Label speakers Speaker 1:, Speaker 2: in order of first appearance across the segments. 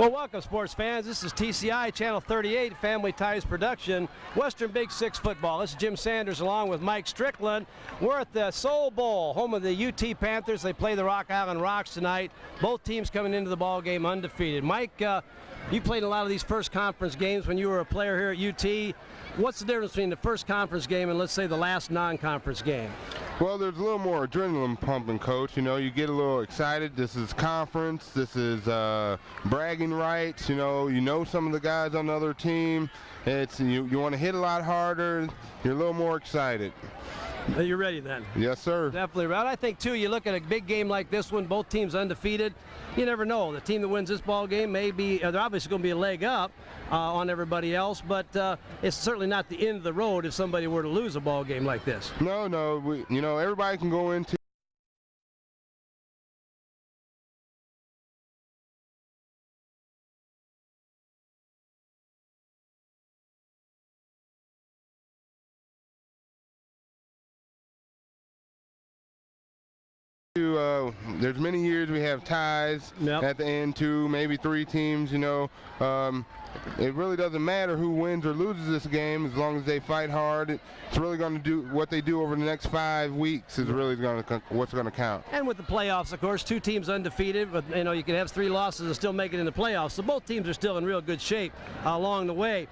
Speaker 1: Well, welcome, sports fans. This is TCI Channel 38, Family Ties Production, Western Big Six Football. This is Jim Sanders along with Mike Strickland. We're at the Soul Bowl, home of the U.T. Panthers. They play the Rock Island Rocks tonight. Both teams coming into the ball game undefeated. Mike, you played a lot of these first conference games when you were a player here at UT. What's the difference between the first conference game and, let's say, the last non-conference game?
Speaker 2: Well, there's a little more adrenaline pumping, Coach. You know, you get a little excited. This is conference. This is bragging rights. You know some of the guys on the other team. It's you want to hit a lot harder. You're a little more excited.
Speaker 1: Are you ready then?
Speaker 2: Yes, sir.
Speaker 1: Definitely right. I think, too, you look at a big game like this one, both teams undefeated. You never know. The team that wins this ball game may be, they're obviously going to be a leg up on everybody else, but it's certainly not the end of the road if somebody were to lose a ball game like this.
Speaker 2: No. Everybody can go into there's many years we have ties at the end, too, maybe three teams. It really doesn't matter who wins or loses this game as long as they fight hard. It's really going to do what they do over the next 5 weeks is really what's going to count.
Speaker 1: And with the playoffs, of course, two teams undefeated, but you can have 3 losses and still make it in the playoffs. So both teams are still in real good shape along the way.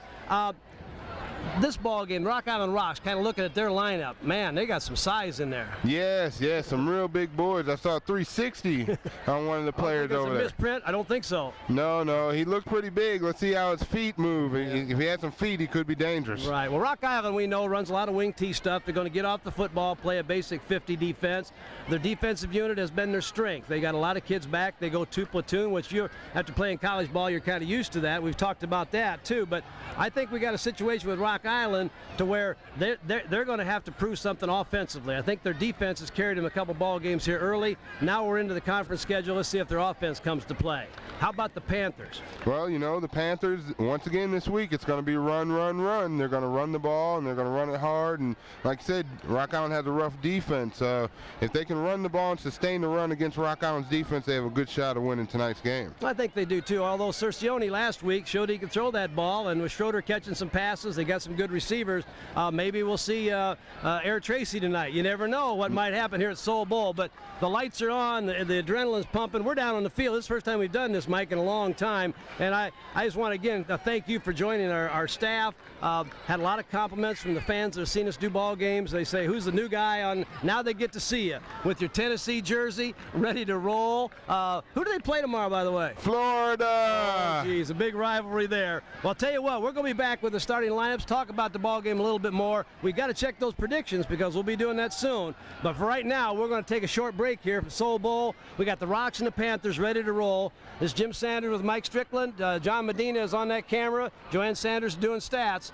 Speaker 1: This ball game, Rock Island Rocks, kind of looking at their lineup, man, they got some size in there.
Speaker 2: Yes, some real big boys. I saw 360 on one of the players over there.
Speaker 1: Misprint? I don't think so.
Speaker 2: No, he looked pretty big. Let's see how his feet move. Yeah. If he had some feet, he could be dangerous.
Speaker 1: Right. Well, Rock Island, we know, runs a lot of wing tee stuff. They're going to get off the football, play a basic 50 defense. Their defensive unit has been their strength. They got a lot of kids back. They go 2 platoon, which after playing college ball, you're kind of used to that. We've talked about that too. But I think we got a situation with Rock Island to where they're going to have to prove something offensively. I think their defense has carried them a couple ball games here early. Now we're into the conference schedule. Let's see if their offense comes to play. How about the Panthers? Well,
Speaker 2: the Panthers, once again this week, it's going to be run. They're going to run the ball, and they're going to run it hard. And like I said, Rock Island has a rough defense. If they can run the ball and sustain the run against Rock Island's defense, they have a good shot of winning tonight's game.
Speaker 1: I think they do, too. Although Cercione last week showed he could throw that ball, and with Schroeder catching some passes, they got some good receivers. Maybe we'll see Air Tracy tonight. You never know what might happen here at Soul Bowl, but the lights are on, the adrenaline's pumping. We're down on the field. This is the first time we've done this, Mike, in a long time, and I just want to, again, thank you for joining our staff. Had a lot of compliments from the fans that have seen us do ball games. They say, who's the new guy on? Now they get to see you with your Tennessee jersey, ready to roll. Who do they play tomorrow, by the way?
Speaker 2: Florida.
Speaker 1: Oh, geez, a big rivalry there. Well, I'll tell you what, we're going to be back with the starting lineups, talk about the ball game a little bit more. We've got to check those predictions because we'll be doing that soon. But for right now, we're going to take a short break here for Soul Bowl. We got the Rocks and the Panthers ready to roll. This is Jim Sanders with Mike Strickland. John Medina is on that camera. Joanne Sanders doing stats.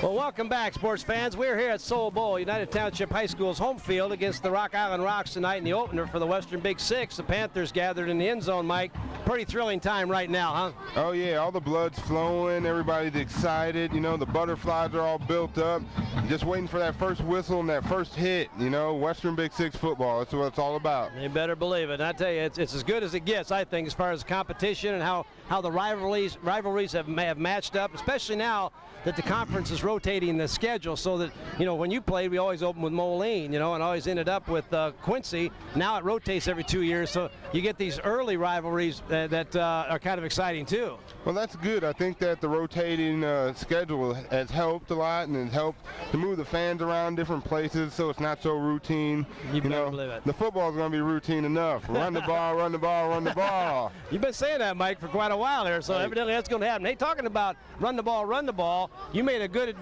Speaker 1: Well, welcome back, sports fans. We're here at Soul Bowl, United Township High School's home field against the Rock Island Rocks tonight in the opener for the Western Big Six. The Panthers gathered in the end zone, Mike. Pretty thrilling time right now, huh?
Speaker 2: Oh, yeah, all the blood's flowing. Everybody's excited. The butterflies are all built up. Just waiting for that first whistle and that first hit. Western Big Six football. That's what it's all about.
Speaker 1: You better believe it. And I tell you, it's as good as it gets, I think, as far as competition and how the rivalries have matched up, especially now that the conference is rotating the schedule so that, when you played, we always opened with Moline, and always ended up with Quincy. Now it rotates every 2 years, so you get these early rivalries that are kind of exciting, too.
Speaker 2: Well, that's good. I think that the rotating schedule has helped a lot, and has helped to move the fans around different places so it's not so routine.
Speaker 1: You better believe it.
Speaker 2: The football is going to be routine enough. Run the ball, run the ball, run the ball.
Speaker 1: You've been saying that, Mike, for quite a while there, so evidently that's going to happen. Hey, talking about run the ball, you made a good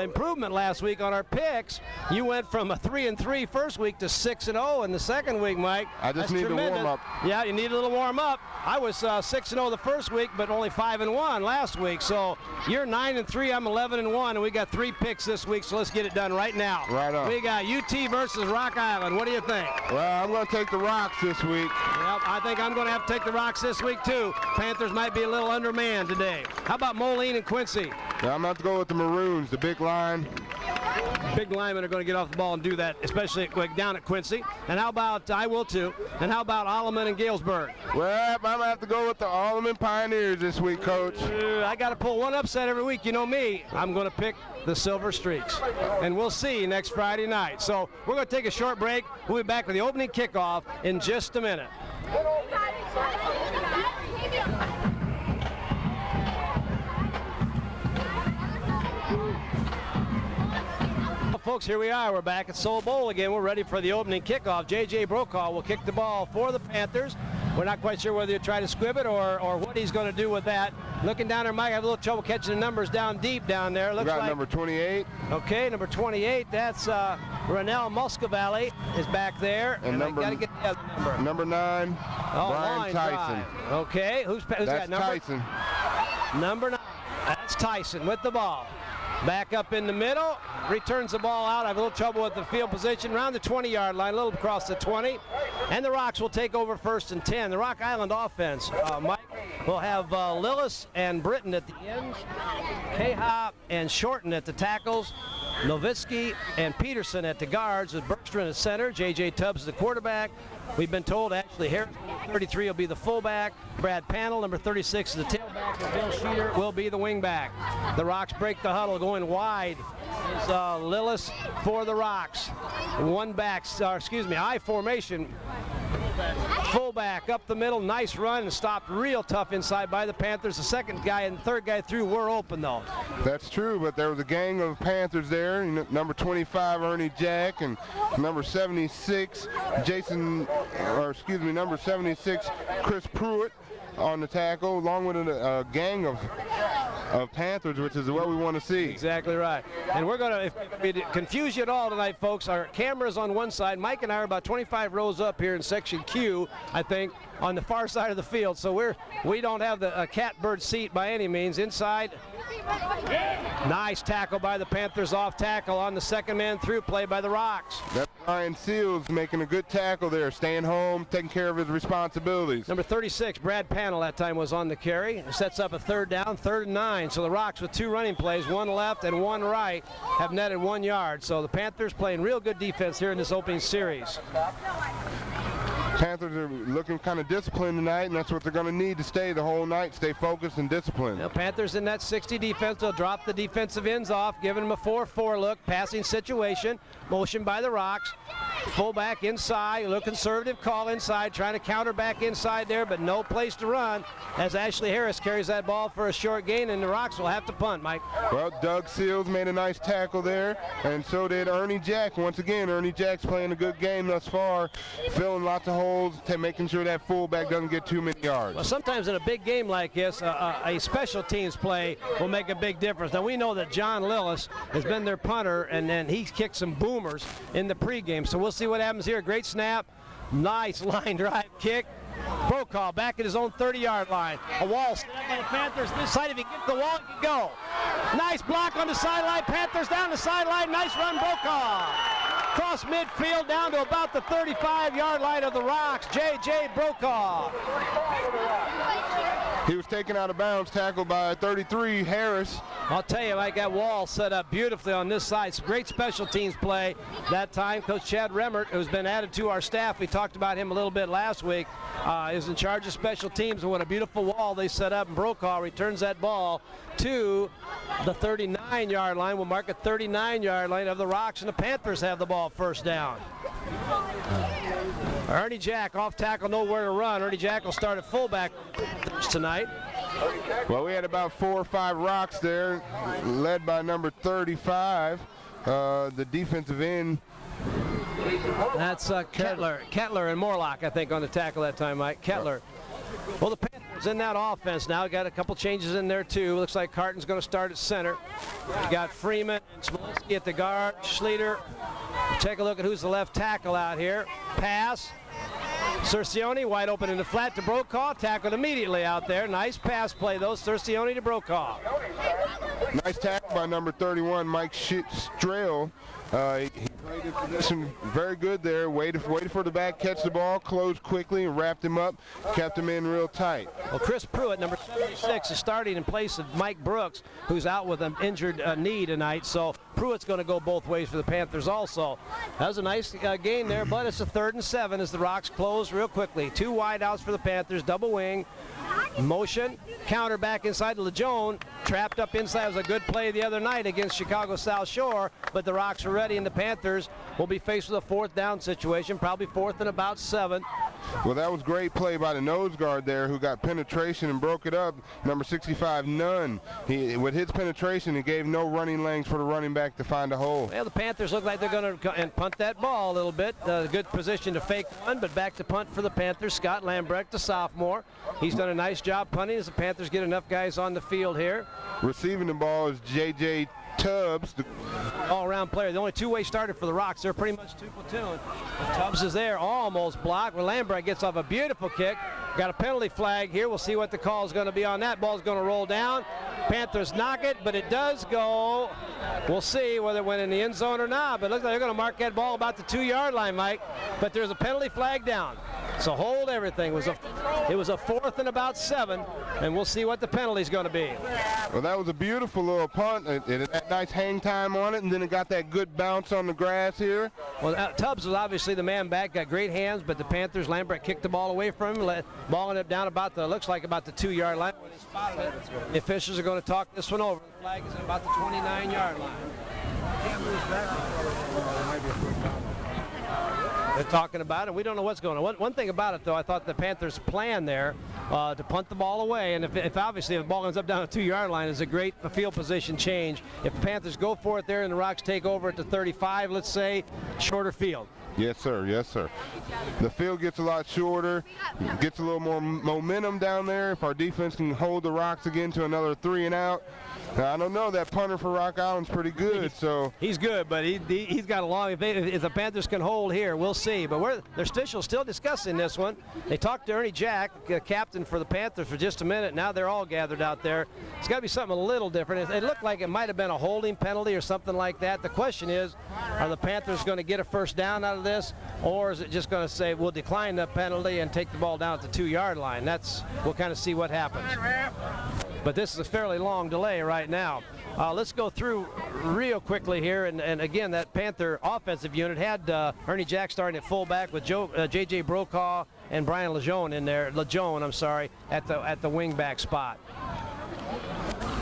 Speaker 1: improvement last week on our picks. You went from a 3-3 first week to 6-0 in the second week, Mike.
Speaker 2: I just need to warm up.
Speaker 1: Yeah, you need a little warm up. I was 6-0 the first week, but only 5-1 last week. So you're 9-3, I'm 11-1, and we got 3 picks this week. So let's get it done right now.
Speaker 2: Right on.
Speaker 1: We got UT versus Rock Island. What do you think?
Speaker 2: Well, I'm going to take the Rocks this week.
Speaker 1: Yep, I think I'm going to have to take the Rocks this week too. Panthers might be a little undermanned today. How about Moline and Quincy?
Speaker 2: Yeah, I'm going to have to go with the Maroons, the big line.
Speaker 1: Big linemen are going to get off the ball and do that, especially down at Quincy. And how about, I will too, and how about Alleman and Galesburg?
Speaker 2: Well, I'm going to have to go with the Alleman Pioneers this week, Coach.
Speaker 1: I got to pull one upset every week. You know me. I'm going to pick the Silver Streaks. And we'll see you next Friday night. So we're going to take a short break. We'll be back with the opening kickoff in just a minute. Folks, here we are. We're back at Soul Bowl again. We're ready for the opening kickoff. J.J. Brokaw will kick the ball for the Panthers. We're not quite sure whether he'll try to squib it or what he's going to do with that. Looking down there, Mike, I have a little trouble catching the numbers down deep down there.
Speaker 2: Looks like number 28.
Speaker 1: Okay, number 28. That's Rennell Muscovally is back there.
Speaker 2: And
Speaker 1: I got to get the other number.
Speaker 2: Number 9, Brian Tyson.
Speaker 1: Drive. Okay, who's that number?
Speaker 2: Tyson.
Speaker 1: Number 9. That's Tyson with the ball. Back up in the middle, returns the ball out. I have a little trouble with the field position. Around the 20-yard line, a little across the 20. And the Rocks will take over 1st and 10. The Rock Island offense, Mike, will have Lillis and Britton at the ends, K-Hop and Shorten at the tackles, Novitsky and Peterson at the guards, with Bergstrom at center, J.J. Tubbs the quarterback. We've been told Ashley Harris, 33, will be the fullback. Brad Panel, number 36, is the tailback. And Bill Schroeder will be the wingback. The Rocks break the huddle. Going wide is Lillis for the Rocks. I formation. Fullback up the middle, nice run, and stopped real tough inside by the Panthers. The second guy and third guy through were open though.
Speaker 2: That's true, but there was a gang of Panthers there. Number 25, Ernie Jack, and number 76, number 76, Chris Pruitt on the tackle, along with a gang of Panthers, which is what we want to see.
Speaker 1: Exactly right. And we're going to, if it confuse you at all tonight, folks, our camera's on one side. Mike and I are about 25 rows up here in section Q, I think, on the far side of the field. So we don't have the catbird seat by any means. Inside, nice tackle by the Panthers, off tackle on the second man through, play by the Rocks.
Speaker 2: That's Ryan Seals making a good tackle there, staying home, taking care of his responsibilities.
Speaker 1: Number 36, Brad Panel, that time was on the carry. Sets up a 3rd down, 3rd and 9. So the Rocks with 2 running plays, 1 left and 1 right, have netted 1 yard. So the Panthers playing real good defense here in this opening series.
Speaker 2: Panthers are looking kind of disciplined tonight, and that's what they're going to need to stay the whole night, stay focused and disciplined.
Speaker 1: Now, Panthers in that 60 defense, they'll drop the defensive ends off, giving them a 4-4 look, passing situation, motion by the Rocks. Fullback inside, a little conservative call inside, trying to counter back inside there, but no place to run as Ashley Harris carries that ball for a short gain, and the Rocks will have to punt, Mike.
Speaker 2: Well, Doug Seals made a nice tackle there, and so did Ernie Jack. Once again, Ernie Jack's playing a good game thus far, filling lots of holes, making sure that fullback doesn't get too many yards.
Speaker 1: Well, sometimes in a big game like this, a special teams play will make a big difference. Now, we know that John Lillis has been their punter, and then he's kicked some boomers in the pregame, so we'll see what happens here. Great snap, nice line drive kick. Brokaw back at his own 30-yard line. A wall set up by the Panthers this side. If he gets the wall, he can go. Nice block on the sideline. Panthers down the sideline. Nice run, Brokaw. Cross midfield down to about the 35-yard line of the Rocks. J.J. Brokaw.
Speaker 2: He was taken out of bounds, tackled by 33, Harris.
Speaker 1: I'll tell you, Mike, that wall set up beautifully on this side. Some great special teams play that time. Coach Chad Remmert, who's been added to our staff, we talked about him a little bit last week, is in charge of special teams. And what a beautiful wall they set up. And Brokaw returns that ball to the 39-yard line. We'll mark a 39-yard line of the Rocks, and the Panthers have the ball 1st down. Ernie Jack off tackle, nowhere to run. Ernie Jack will start at fullback tonight.
Speaker 2: Well, we had about 4 or 5 Rocks there, led by number 35, the defensive end.
Speaker 1: That's Kettler and Morlock, I think, on the tackle that time, Mike. Kettler. Well, the Panthers in that offense now. Got a couple changes in there, too. Looks like Carton's going to start at center. You got Freeman and Smolinski at the guard. Schroeder. Take a look at who's the left tackle out here. Pass. Cercioni wide open in the flat to Brokaw. Tackled immediately out there. Nice pass play, though. Cercioni to Brokaw.
Speaker 2: Nice tackle by number 31, Mike Strail. He played his position very good there. Waited for the back, catch the ball, closed quickly, and wrapped him up, kept him in real tight.
Speaker 1: Well, Chris Pruitt, number 76, is starting in place of Mike Brooks, who's out with an injured knee tonight. So Pruitt's going to go both ways for the Panthers also. That was a nice gain there, but it's a 3rd and 7 as the Rocks close real quickly. 2 wide outs for the Panthers, double wing. Motion, counter back inside to Lejeune, trapped up inside. It was a good play the other night against Chicago South Shore, but the Rocks are ready, and the Panthers will be faced with a 4th down situation, probably 4th and about 7.
Speaker 2: Well, that was great play by the nose guard there, who got penetration and broke it up. Number 65, Nunn. With his penetration, he gave no running lanes for the running back to find a hole.
Speaker 1: Well, the Panthers look like they're going to and punt that ball a little bit. Good position to fake one, but back to punt for the Panthers. Scott Lambrecht, the sophomore. He's done a nice job punting as the Panthers get enough guys on the field here.
Speaker 2: Receiving the ball is U.T.H.S, the
Speaker 1: all-around player. The only two-way starter for the Rocks. They're pretty much 2 platoon. U.T.H.S is there, almost blocked. Well, Lambrecht gets off a beautiful kick. Got a penalty flag here. We'll see what the call is going to be on that. Ball's going to roll down. Panthers knock it, but it does go. We'll see whether it went in the end zone or not, but it looks like they're going to mark that ball about the 2-yard line, Mike. But there's a penalty flag down. So hold everything. It was a 4th and about 7, and we'll see what the penalty is going to be.
Speaker 2: Well, that was a beautiful little punt. It had that nice hang time on it, and then it got that good bounce on the grass here.
Speaker 1: Well, Tubbs was obviously the man back, got great hands, but the Panthers, Lambrecht kicked the ball away from him, balling it down about looks like about the 2-yard line. When he spotted it, the officials are going to talk this one over. The flag is at about the 29-yard line. They're talking about it. We don't know what's going on. One thing about it, though, I thought the Panthers' plan there to punt the ball away, and if obviously if the ball ends up down a 2-yard line, is a great field position change. If the Panthers go for it there and the Rocks take over at the 35, let's say, shorter field.
Speaker 2: Yes, sir. Yes, sir. The field gets a lot shorter, gets a little more momentum down there. If our defense can hold the Rocks again to another 3 and out. Now, I don't know. That punter for Rock Island's pretty good. So
Speaker 1: he's good, but he's got a long. If the Panthers can hold here, we'll see. But they're still discussing this one. They talked to Ernie Jack, the captain for the Panthers, for just a minute. Now they're all gathered out there. It's got to be something a little different. It looked like it might have been a holding penalty or something like that. The question is, are the Panthers going to get a 1st down out of this, or is it just going to say we'll decline the penalty and take the ball down at the 2-yard line? We'll kind of see what happens. But this is a fairly long delay right now. Let's go through real quickly here, and again, that Panther offensive unit had Ernie Jack starting at fullback with J.J. Brokaw and Brian Lejeune in there. Lejeune, at the wingback spot.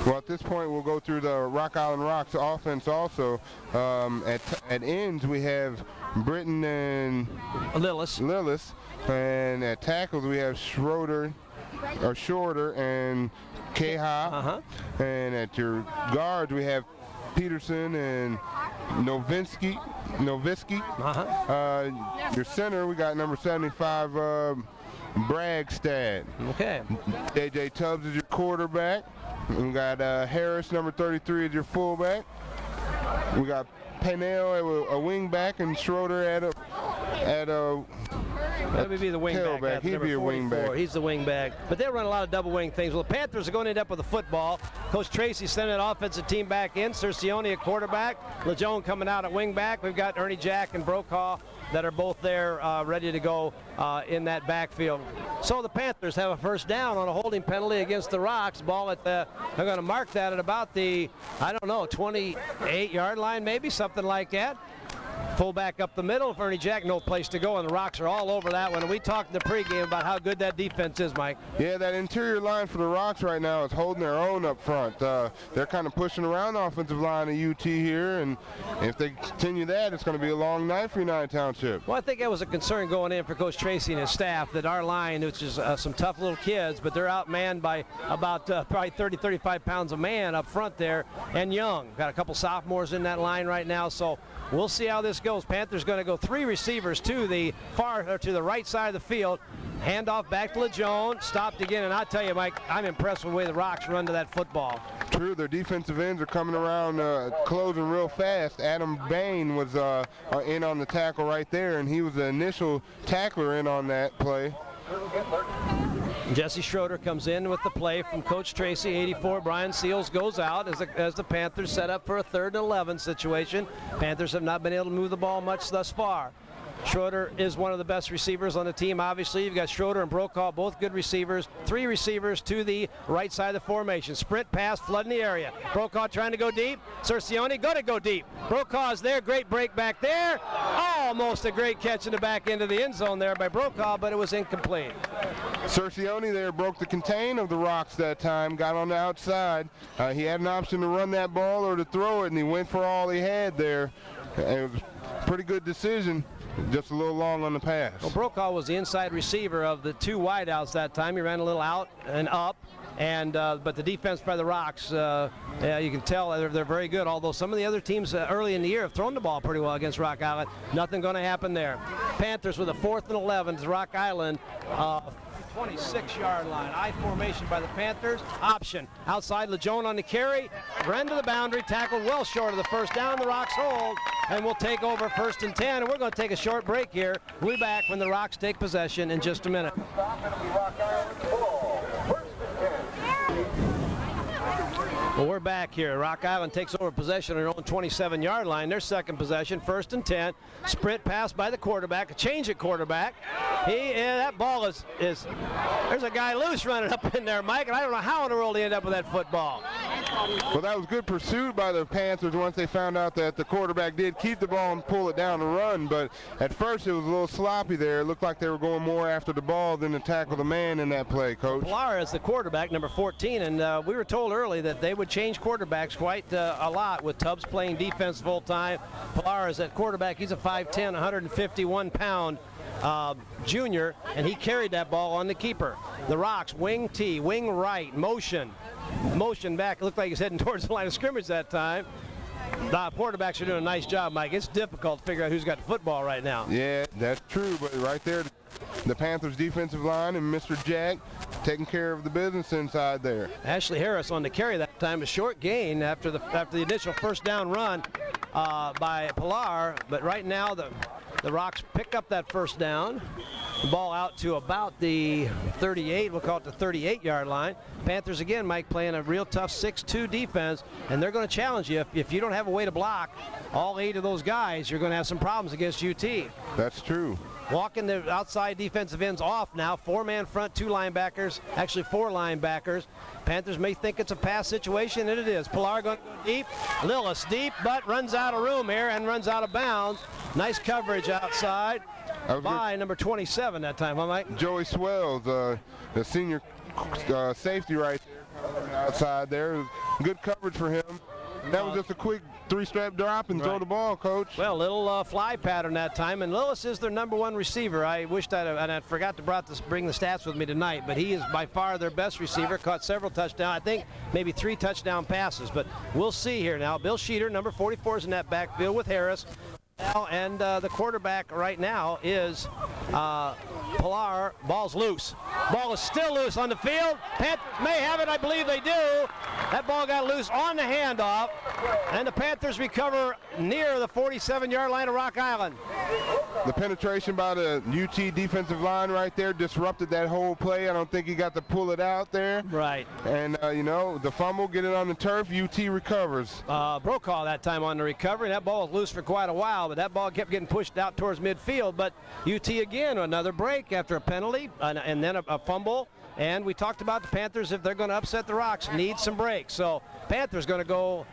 Speaker 2: Well, at this point, we'll go through the Rock Island Rocks offense also. At ends, we have Britton and Lillis. And at tackles, we have Schroeder and Keha. And at your guards, we have Peterson and Novinsky. Your center, we got number 75, Bragstad.
Speaker 1: Okay.
Speaker 2: J.J. Tubbs is your quarterback. We got Harris, number 33, as your fullback. We got Panel, a wingback, and Schroeder at a
Speaker 1: That would be the wingback.
Speaker 2: He'd be a wingback.
Speaker 1: He's the wingback. But they'll run a lot of double wing things. Well, the Panthers are going to end up with the football. Coach Tracy sending an offensive team back in. Cercione at quarterback. Lejeune coming out at wingback. We've got Ernie Jack and Brokaw that are both there ready to go in that backfield. So the Panthers have a 1st down on a holding penalty against the Rocks. Ball at they're going to mark that at about the, 28-yard line, maybe, something like that. Fullback up the middle for Ernie Jack, no place to go, and the Rocks are all over that one. And we talked in the pregame about how good that defense is, Mike.
Speaker 2: Yeah, that interior line for the Rocks right now is holding their own up front. They're kind of pushing around the offensive line of UT here, and if they continue that, it's going to be a long night for United Township.
Speaker 1: Well, I think that was a concern going in for Coach Tracy and his staff, that our line, which is some tough little kids, but they're outmanned by about probably 30, 35 pounds a man up front there, and young. Got a couple sophomores in that line right now, so we'll see how this goes. Panthers going to go 3 receivers to the right side of the field. Handoff back to Lejeune. Stopped again, and I tell you, Mike, I'm impressed with the way the Rocks run to that football.
Speaker 2: True, their defensive ends are coming around, closing real fast. Adam Bain was in on the tackle right there, and he was the initial tackler in on that play.
Speaker 1: Jesse Schroeder comes in with the play from Coach Tracy, 84. Brian Seals goes out as the Panthers set up for a 3rd and 11 situation. Panthers have not been able to move the ball much thus far. Schroeder is one of the best receivers on the team. Obviously, you've got Schroeder and Brokaw, both good receivers. 3 receivers to the right side of the formation. Sprint pass, flooding the area. Brokaw trying to go deep. Cercione going to go deep. Brokaw is there. Great break back there. Almost a great catch in the back end of the end zone there by Brokaw, but it was incomplete.
Speaker 2: Cercione there broke the contain of the Rocks that time, got on the outside. He had an option to run that ball or to throw it, and he went for all he had there. It was a pretty good decision. Just a little long on the pass.
Speaker 1: Well, Brokaw was the inside receiver of the 2 wideouts that time. He ran a little out and up, and but the defense by the Rocks, yeah, you can tell they're very good. Although some of the other teams early in the year have thrown the ball pretty well against Rock Island. Nothing going to happen there. Panthers with a 4th and 11 to Rock Island. 26-yard line. I formation by the Panthers. Option outside. Lejeune on the carry. Ran to the boundary. Tackled well short of the first down. The Rocks hold. And we'll take over 1st and 10. And we're going to take a short break here. We'll be back when the Rocks take possession in just a minute. Well, we're back here. Rock Island takes over possession on their own 27-yard line. Their second possession, 1st and 10. Sprint pass by the quarterback, a change at quarterback. That ball is there's a guy loose running up in there, Mike, and I don't know how in the world he ended up with that football.
Speaker 2: Well, that was good pursuit by the Panthers once they found out that the quarterback did keep the ball and pull it down and run, but at first it was a little sloppy there. It looked like they were going more after the ball than to tackle the man in that play, Coach.
Speaker 1: Pilar is the quarterback, number 14, and we were told early that they would change quarterbacks quite a lot with Tubbs playing defense full time. Pilar is at quarterback. He's a 5'10", 151-pound junior, and he carried that ball on the keeper. The Rocks, wing T, wing right, motion back. It looked like he's heading towards the line of scrimmage that time. The quarterbacks are doing a nice job, Mike. It's difficult to figure out who's got the football right now.
Speaker 2: Yeah, that's true, but right there, the Panthers defensive line and Mr. Jack taking care of the business inside there.
Speaker 1: Ashley Harris on the carry that time, a short gain after the initial first down run by Pilar, but right now the Rocks pick up that first down. The ball out to about the 38, we'll call it the 38-yard line. Panthers again, Mike, playing a real tough 6-2 defense, and they're going to challenge you. If you don't have a way to block all 8 of those guys, you're going to have some problems against UT.
Speaker 2: That's true.
Speaker 1: Walking the outside defensive ends off now. 4-man front, 2 linebackers, actually 4 linebackers. Panthers may think it's a pass situation, and it is. Pilar going to go deep. Lillis deep, but runs out of room here and runs out of bounds. Nice coverage outside by number 27 that time, huh, Mike?
Speaker 2: Joey Swells, the senior safety right there, outside there. Good coverage for him. And that was just a quick 3-step drop and throw the ball, Coach.
Speaker 1: Well, little fly pattern that time, and Lillis is their number 1 receiver. I wished I forgot to bring the stats with me tonight, but he is by far their best receiver. Caught several touchdowns, I think maybe 3 touchdown passes, but we'll see here now. Bill Sheeter, number 44, is in that backfield with Harris. Now, and the quarterback right now is Pilar. Ball's loose. Ball is still loose on the field. Panthers may have it. I believe they do. That ball got loose on the handoff, and the Panthers recover near the 47-yard line of Rock Island.
Speaker 2: The penetration by the UT defensive line right there disrupted that whole play. I don't think he got to pull it out there.
Speaker 1: Right.
Speaker 2: And, the fumble, get it on the turf, UT recovers.
Speaker 1: Brokaw that time on the recovery. That ball was loose for quite a while, but that ball kept getting pushed out towards midfield. But UT again, another break after a penalty, and then a fumble. And we talked about the Panthers, if they're going to upset the Rocks, need some breaks. So Panthers going to go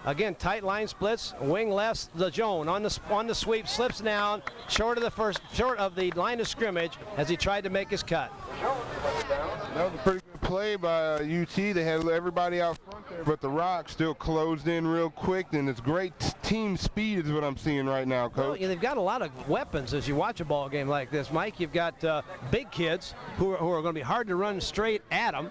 Speaker 1: again, tight line splits, wing left, Lejeune on the sweep, slips down short of the line of scrimmage as he tried to make his cut.
Speaker 2: That was a pretty good play by UT. They had everybody out front there, but the Rocks still closed in real quick, and it's great team speed is what I'm seeing right now, Coach.
Speaker 1: Well, yeah, they've got a lot of weapons as you watch a ball game like this, Mike. You've got big kids who are going to be hard to run straight at them,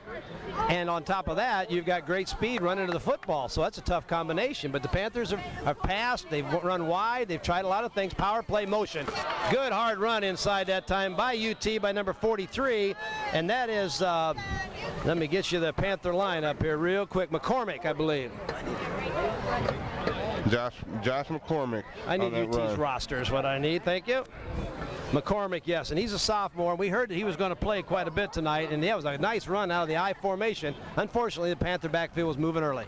Speaker 1: and on top of that, you've got great speed running to the football, so that's a tough combination. But the Panthers have passed, they've run wide, they've tried a lot of things, power play, motion. Good hard run inside that time by UT by number 43, and that is, let me get you the Panther line up here real quick. McCormick, I believe.
Speaker 2: Josh McCormick.
Speaker 1: I need UT's roster is what I need. Thank you. McCormick, yes, and he's a sophomore. We heard that he was going to play quite a bit tonight, and that was a nice run out of the I formation. Unfortunately, the Panther backfield was moving early.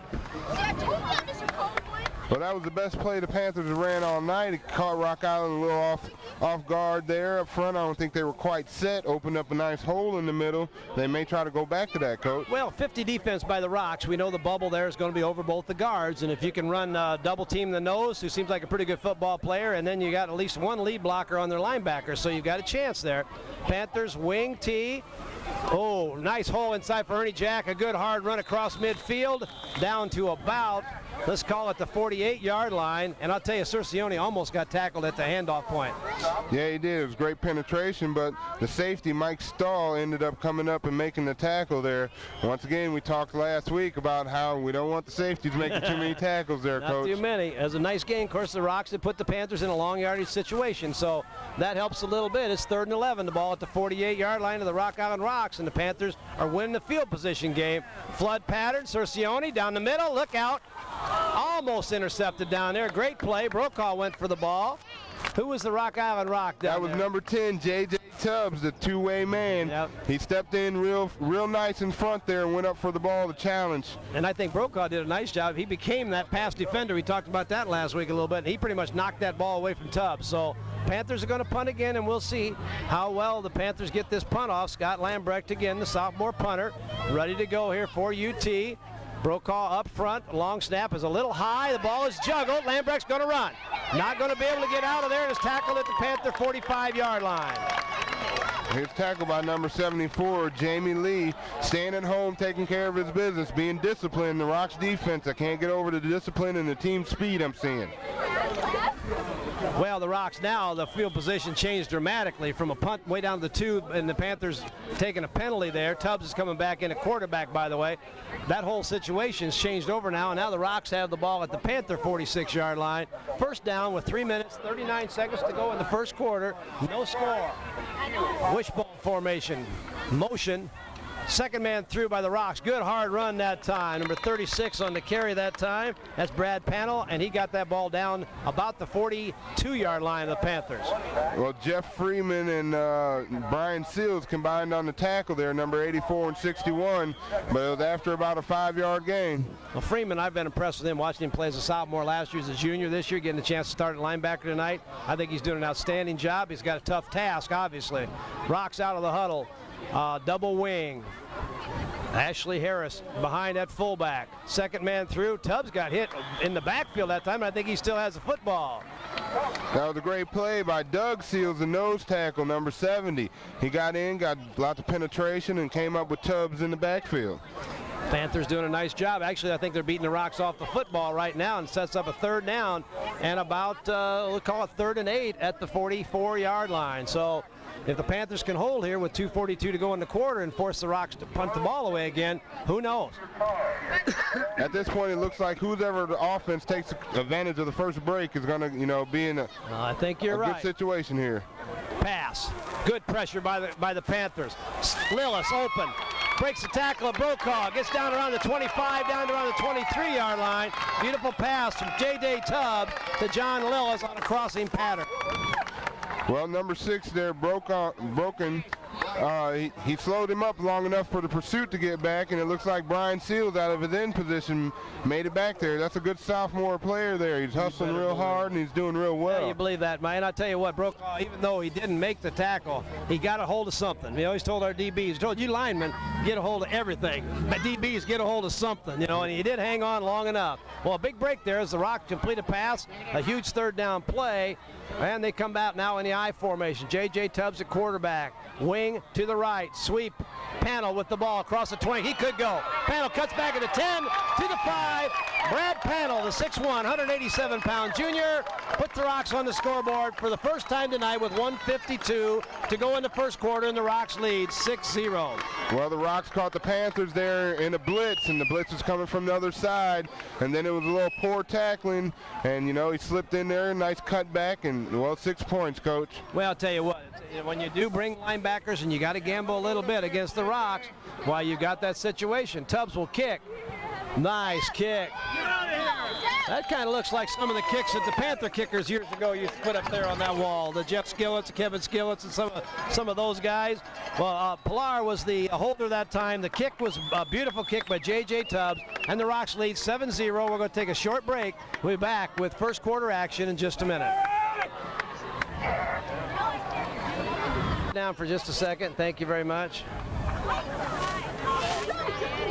Speaker 2: Well, that was the best play the Panthers ran all night. It caught Rock Island a little off guard there up front. I don't think they were quite set. Opened up a nice hole in the middle. They may try to go back to that, Coach.
Speaker 1: Well, 50 defense by the Rocks. We know the bubble there is going to be over both the guards, and if you can run double team the nose, who seems like a pretty good football player, and then you got at least one lead blocker on their linebacker, so you've got a chance there. Panthers wing T. Oh, nice hole inside for Ernie Jack. A good hard run across midfield down to about, let's call it the 48-yard line. And I'll tell you, Cercione almost got tackled at the handoff point.
Speaker 2: Yeah, he did. It was great penetration, but the safety, Mike Stahl, ended up coming up and making the tackle there. Once again, we talked last week about how we don't want the safeties making too many tackles there,
Speaker 1: Not
Speaker 2: Coach.
Speaker 1: too many. It was a nice game. Of course, the Rocks had put the Panthers in a long yardage situation, so that helps a little bit. It's 3rd and 11. The ball at the 48-yard line of the Rock Island Rocks, and the Panthers are winning the field position game. Flood pattern. Cercione down the middle. Look out. Almost intercepted down there. Great play. Brokaw went for the ball. Who was the Rock Island Rock down
Speaker 2: That was
Speaker 1: there?
Speaker 2: number 10, J.J. the two-way man.
Speaker 1: Yep.
Speaker 2: He stepped in real nice in front there and went up for the ball to challenge.
Speaker 1: And I think Brokaw did a nice job. He became that pass defender. We talked about that last week a little bit. He pretty much knocked that ball away from Tubbs. So Panthers are going to punt again, and we'll see how well the Panthers get this punt off. Scott Lambrecht again, the sophomore punter, ready to go here for UT. Brokaw up front. Long snap is a little high. The ball is juggled. Lambrecht's going to run. Not going to be able to get out of there, and is tackled at the Panther 45-yard line.
Speaker 2: Here's tackled by number 74, Jamie Lee, staying at home, taking care of his business, being disciplined. The Rocks defense, I can't get over the discipline and the team speed I'm seeing.
Speaker 1: Well, the Rocks now, the field position changed dramatically from a punt way down to the 2, and the Panthers taking a penalty there. Tubbs is coming back in at quarterback, by the way. That whole situation's changed over now, and now the Rocks have the ball at the Panther 46-yard line. First down with 3 minutes, 39 seconds to go in the first quarter. No score. Wishbone formation. Motion. Second man through by the Rocks. Good hard run that time. Number 36 on the carry that time. That's Brad Panel, and he got that ball down about the 42-yard line of the Panthers.
Speaker 2: Well, Jeff Freeman and Brian Seals combined on the tackle there, number 84 and 61, but it was after about a 5-yard gain.
Speaker 1: Well, Freeman, I've been impressed with him, watching him play as a sophomore last year, as a junior this year, getting a chance to start at linebacker tonight. I think he's doing an outstanding job. He's got a tough task, obviously. Rocks out of the huddle. Double wing. Ashley Harris behind at fullback. Second man through. Tubbs got hit in the backfield that time. I think he still has the football.
Speaker 2: That was a great play by Doug Seals, the nose tackle, number 70. He got in, got lots of penetration, and came up with Tubbs in the backfield.
Speaker 1: Panthers doing a nice job. Actually, I think they're beating the Rocks off the football right now, and sets up a 3rd down and about, we'll call it 3rd and 8 at the 44-yard line. So if the Panthers can hold here with 2:42 to go in the quarter and force the Rocks to punt the ball away again, who knows?
Speaker 2: At this point, it looks like whoever the offense takes advantage of the first break is going to, be in
Speaker 1: I think you're right.
Speaker 2: good situation here.
Speaker 1: Pass. Good pressure by the Panthers. Lillis open. Breaks the tackle of Brokaw. Gets down around the 25, down to around the 23-yard line. Beautiful pass from J.J. Tubbs to John Lillis on a crossing pattern.
Speaker 2: Well, number 6 there, broken. He slowed him up long enough for the pursuit to get back, and it looks like Brian Seals out of his end position made it back there. That's a good sophomore player there. He's hustling real hard, and he's doing real well.
Speaker 1: Yeah, you believe that, man. I'll tell you what, Brokaw, even though he didn't make the tackle, he got a hold of something. He always told our DBs, he told you linemen, get a hold of everything. But DBs get a hold of something, and he did hang on long enough. Well, a big break there as the Rocks complete a pass, a huge 3rd down play, and they come back now in the I formation. J.J. Tubbs at quarterback. Wing to the right. Sweep. Panel with the ball across the 20. He could go. Panel cuts back at the 10, to the 5. Brad Panel, the 6'1", 187-pound junior, puts the Rocks on the scoreboard for the first time tonight with 1:52 to go in the first quarter, and the Rocks lead 6-0.
Speaker 2: Well, the Rocks caught the Panthers there in a blitz, and the blitz was coming from the other side, and then it was a little poor tackling, and, he slipped in there, nice cutback, and, 6 points, Coach.
Speaker 1: Well, I'll tell you what, when you do bring linebackers and you got to gamble a little bit against the Rocks, you got that situation. Tubbs will kick. Nice kick. That kind of looks like some of the kicks that the Panther kickers years ago used to put up there on that wall. The Jeff Skillets, the Kevin Skillets, and some of those guys. Well, Pilar was the holder that time. The kick was a beautiful kick by J.J. Tubbs, and the Rocks lead 7-0. We're going to take a short break. We'll be back with first quarter action in just a minute. Down for just a second. Thank you very much.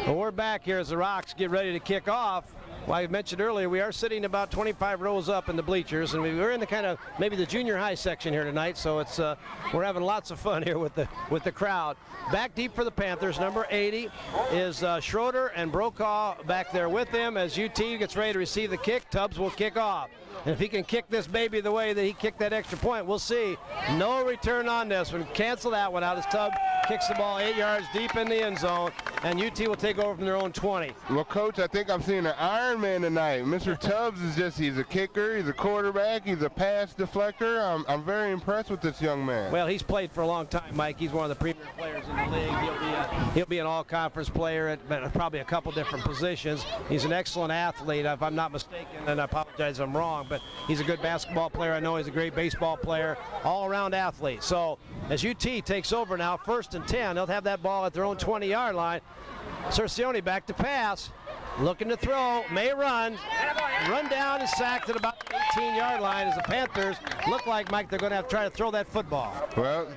Speaker 1: Well, we're back here as the Rocks get ready to kick off. Well, I mentioned earlier, we are sitting about 25 rows up in the bleachers, and we're in the kind of maybe the junior high section here tonight. So it's we're having lots of fun here with the crowd. Back deep for the Panthers, number 80 is Schroeder, and Brokaw back there with him as U.T. gets ready to receive the kick. Tubbs will kick off. And if he can kick this baby the way that he kicked that extra point, we'll see. No return on this one. Cancel that one out as Tubbs kicks the ball 8 yards deep in the end zone, and UT will take over from their own 20.
Speaker 2: Well, Coach, I think I'm seeing an Iron Man tonight. Mr. Tubbs is he's a kicker, he's a quarterback, he's a pass deflector. I'm very impressed with this young man.
Speaker 1: Well, he's played for a long time, Mike. He's one of the premier players in the league. He'll be an all-conference player at probably a couple different positions. He's an excellent athlete, if I'm not mistaken, and I apologize if I'm wrong, but he's a good basketball player. I know he's a great baseball player, all-around athlete. So as UT takes over now, 1st and 10, they'll have that ball at their own 20-yard line. Cercione back to pass, looking to throw, may run down and sacked at about the 18-yard line as the Panthers look like, Mike, they're going to have to try to throw that football.
Speaker 2: Well,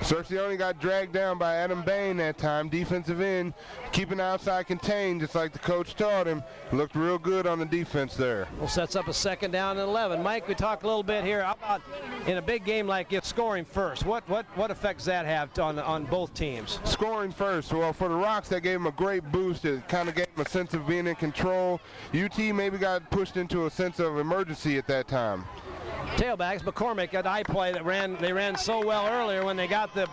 Speaker 2: Cercione got dragged down by Adam Bain that time, defensive end, keeping outside contained just like the coach taught him. Looked real good on the defense there.
Speaker 1: Well, sets up a 2nd down and 11. Mike, we talked a little bit here. How about in a big game like this, scoring first? What effect does that have on both teams?
Speaker 2: Scoring first. Well, for the Rocks, that gave them a great boost. It kind of gave them a sense of being in control. UT maybe got pushed into a sense of emergency at that time.
Speaker 1: Tailbacks, McCormick, that eye play that they ran so well earlier when they got the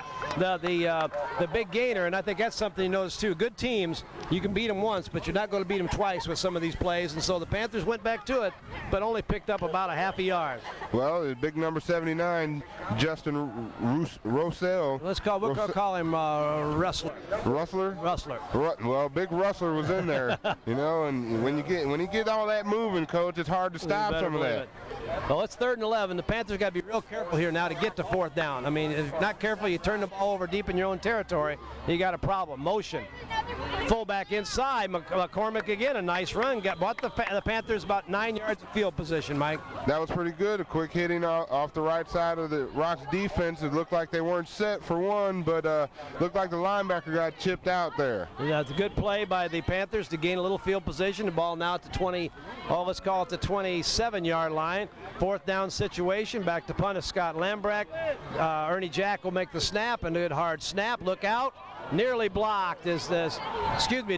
Speaker 1: big gainer, and I think that's something you notice too. Good teams, you can beat them once, but you're not going to beat them twice with some of these plays, and so the Panthers went back to it, but only picked up about a half a yard.
Speaker 2: Well, the big number 79, Justin Rossell.
Speaker 1: We'll call him Rustler.
Speaker 2: Rustler? Well, big Rustler was in there, you know, and when you get all that moving, Coach, it's hard to stop some of that.
Speaker 1: Well, it's 3rd and 11. The Panthers got to be real careful here now to get to 4th down. I mean, if you're not careful, you turn the ball over deep in your own territory, you got a problem. Motion. Fullback inside. McCormick again, a nice run. Brought the Panthers about 9 yards of field position, Mike.
Speaker 2: That was pretty good. A quick hitting off the right side of the Rocks defense. It looked like they weren't set for one, but looked like the linebacker got chipped out there.
Speaker 1: Yeah, it's a good play by the Panthers to gain a little field position. The ball now at the let's call it the 27-yard line. 4th down situation. Back to punt of Scott Lambrecht. Ernie Jack will make the snap, and a good hard snap. Look out. Nearly blocked a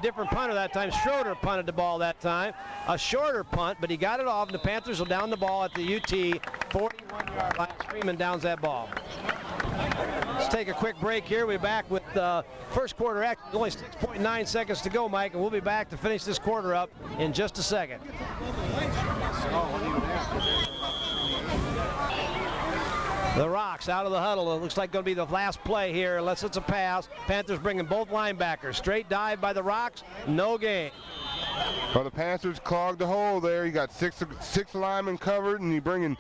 Speaker 1: different punter that time. Schroeder punted the ball that time. A shorter punt, but he got it off, and the Panthers will down the ball at the UT 41-yard line. Freeman downs that ball. Let's take a quick break here. We're back with first quarter action. Only 6.9 seconds to go, Mike, and we'll be back to finish this quarter up in just a second. The Rocks out of the huddle. It looks like going to be the last play here, unless it's a pass. Panthers bringing both linebackers. Straight dive by the Rocks. No gain.
Speaker 2: Well, the Panthers clogged the hole there. You got six linemen covered, and you're bringing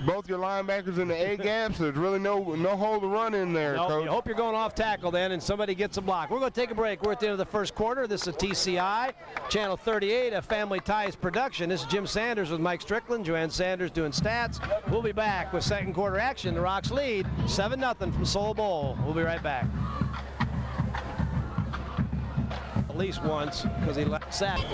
Speaker 2: both your linebackers in the A gaps. So there's really no hole to run in there, Coach.
Speaker 1: You hope you're going off tackle then, and somebody gets a block. We're going to take a break. We're at the end of the first quarter. This is a TCI, Channel 38, a Family Ties production. This is Jim Sanders with Mike Strickland, Joanne Sanders doing stats. We'll be back with second quarter action. The Rocks lead 7-0 from Soul Bowl. We'll be right back. At least once, because he sacked.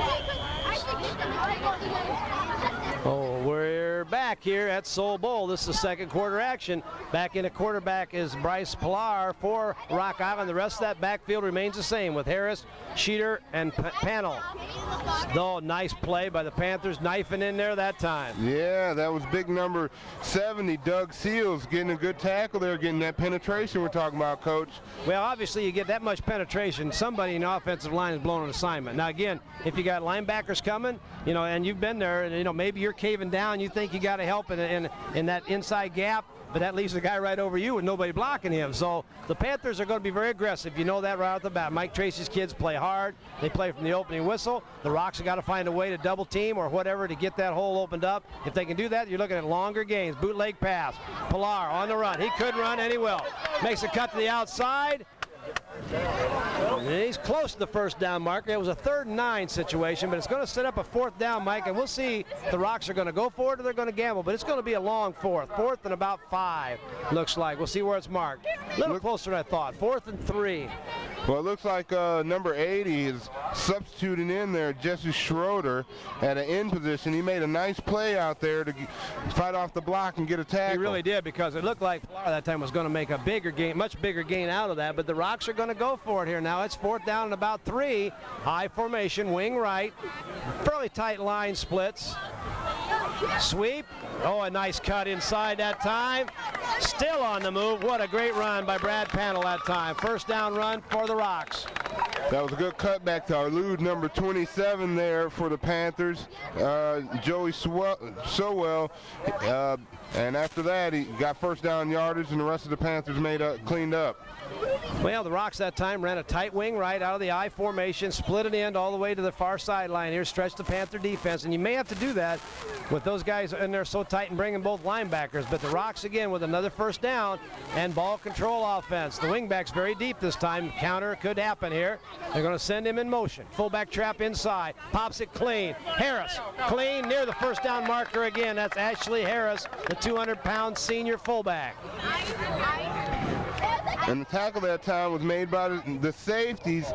Speaker 1: Oh, we're back here at Soul Bowl. This is the second quarter action. Back in at quarterback is Bryce Pilar for Rock Island. The rest of that backfield remains the same with Harris, Schroeder, and Panel. Oh, nice play by the Panthers, knifing in there that time.
Speaker 2: Yeah, that was big number 70, Doug Seals, getting a good tackle there, getting that penetration we're talking about, Coach.
Speaker 1: Well, obviously you get that much penetration, somebody in the offensive line is blowing an assignment. Now again, if you got linebackers coming, and you've been there, and maybe you're caving down, you think you got to help in that inside gap, but that leaves the guy right over you with nobody blocking him. So the Panthers are going to be very aggressive. You know that right off the bat. Mike Tracy's kids play hard. They play from the opening whistle. The Rocks have got to find a way to double team or whatever to get that hole opened up. If they can do that, you're looking at longer gains. Bootleg pass. Pilar on the run. He could run and he will. Makes a cut to the outside. And he's close to the first down marker. It was a 3rd and 9 situation, but it's going to set up a 4th down, Mike, and we'll see if the Rocks are going to go for it or they're going to gamble, but it's going to be a long 4th and about 5, looks like. We'll see where it's marked. A little closer than I thought. 4th and 3.
Speaker 2: Well, it looks like number 80 is substituting in there, Jesse Schroeder, at an end position. He made a nice play out there to fight off the block and get a tackle.
Speaker 1: He really did, because it looked like Pilar that time was going to make a bigger gain, much bigger gain out of that, but the Rocks are going to go for it here. Now it's 4th down and about 3. High formation, wing right. Fairly tight line splits. Sweep. Oh, a nice cut inside that time. Still on the move. What a great run by Brad Panel that time. 1st down run for the Rocks.
Speaker 2: That was a good cutback to our lead number 27 there for the Panthers, Joey Sowell. And after that, he got 1st down yardage, and the rest of the Panthers cleaned up.
Speaker 1: Well, the Rocks that time ran a tight wing right out of the I formation, split an end all the way to the far sideline here, stretched the Panther defense, and you may have to do that with those guys in there so tight and bringing both linebackers. But the Rocks again with another 1st down and ball control offense. The wingback's very deep this time. Counter could happen here. They're going to send him in motion. Fullback trap inside. Pops it clean. Harris clean near the 1st down marker again. That's Ashley Harris, the 200-pound senior fullback.
Speaker 2: And the tackle that time was made by the safeties.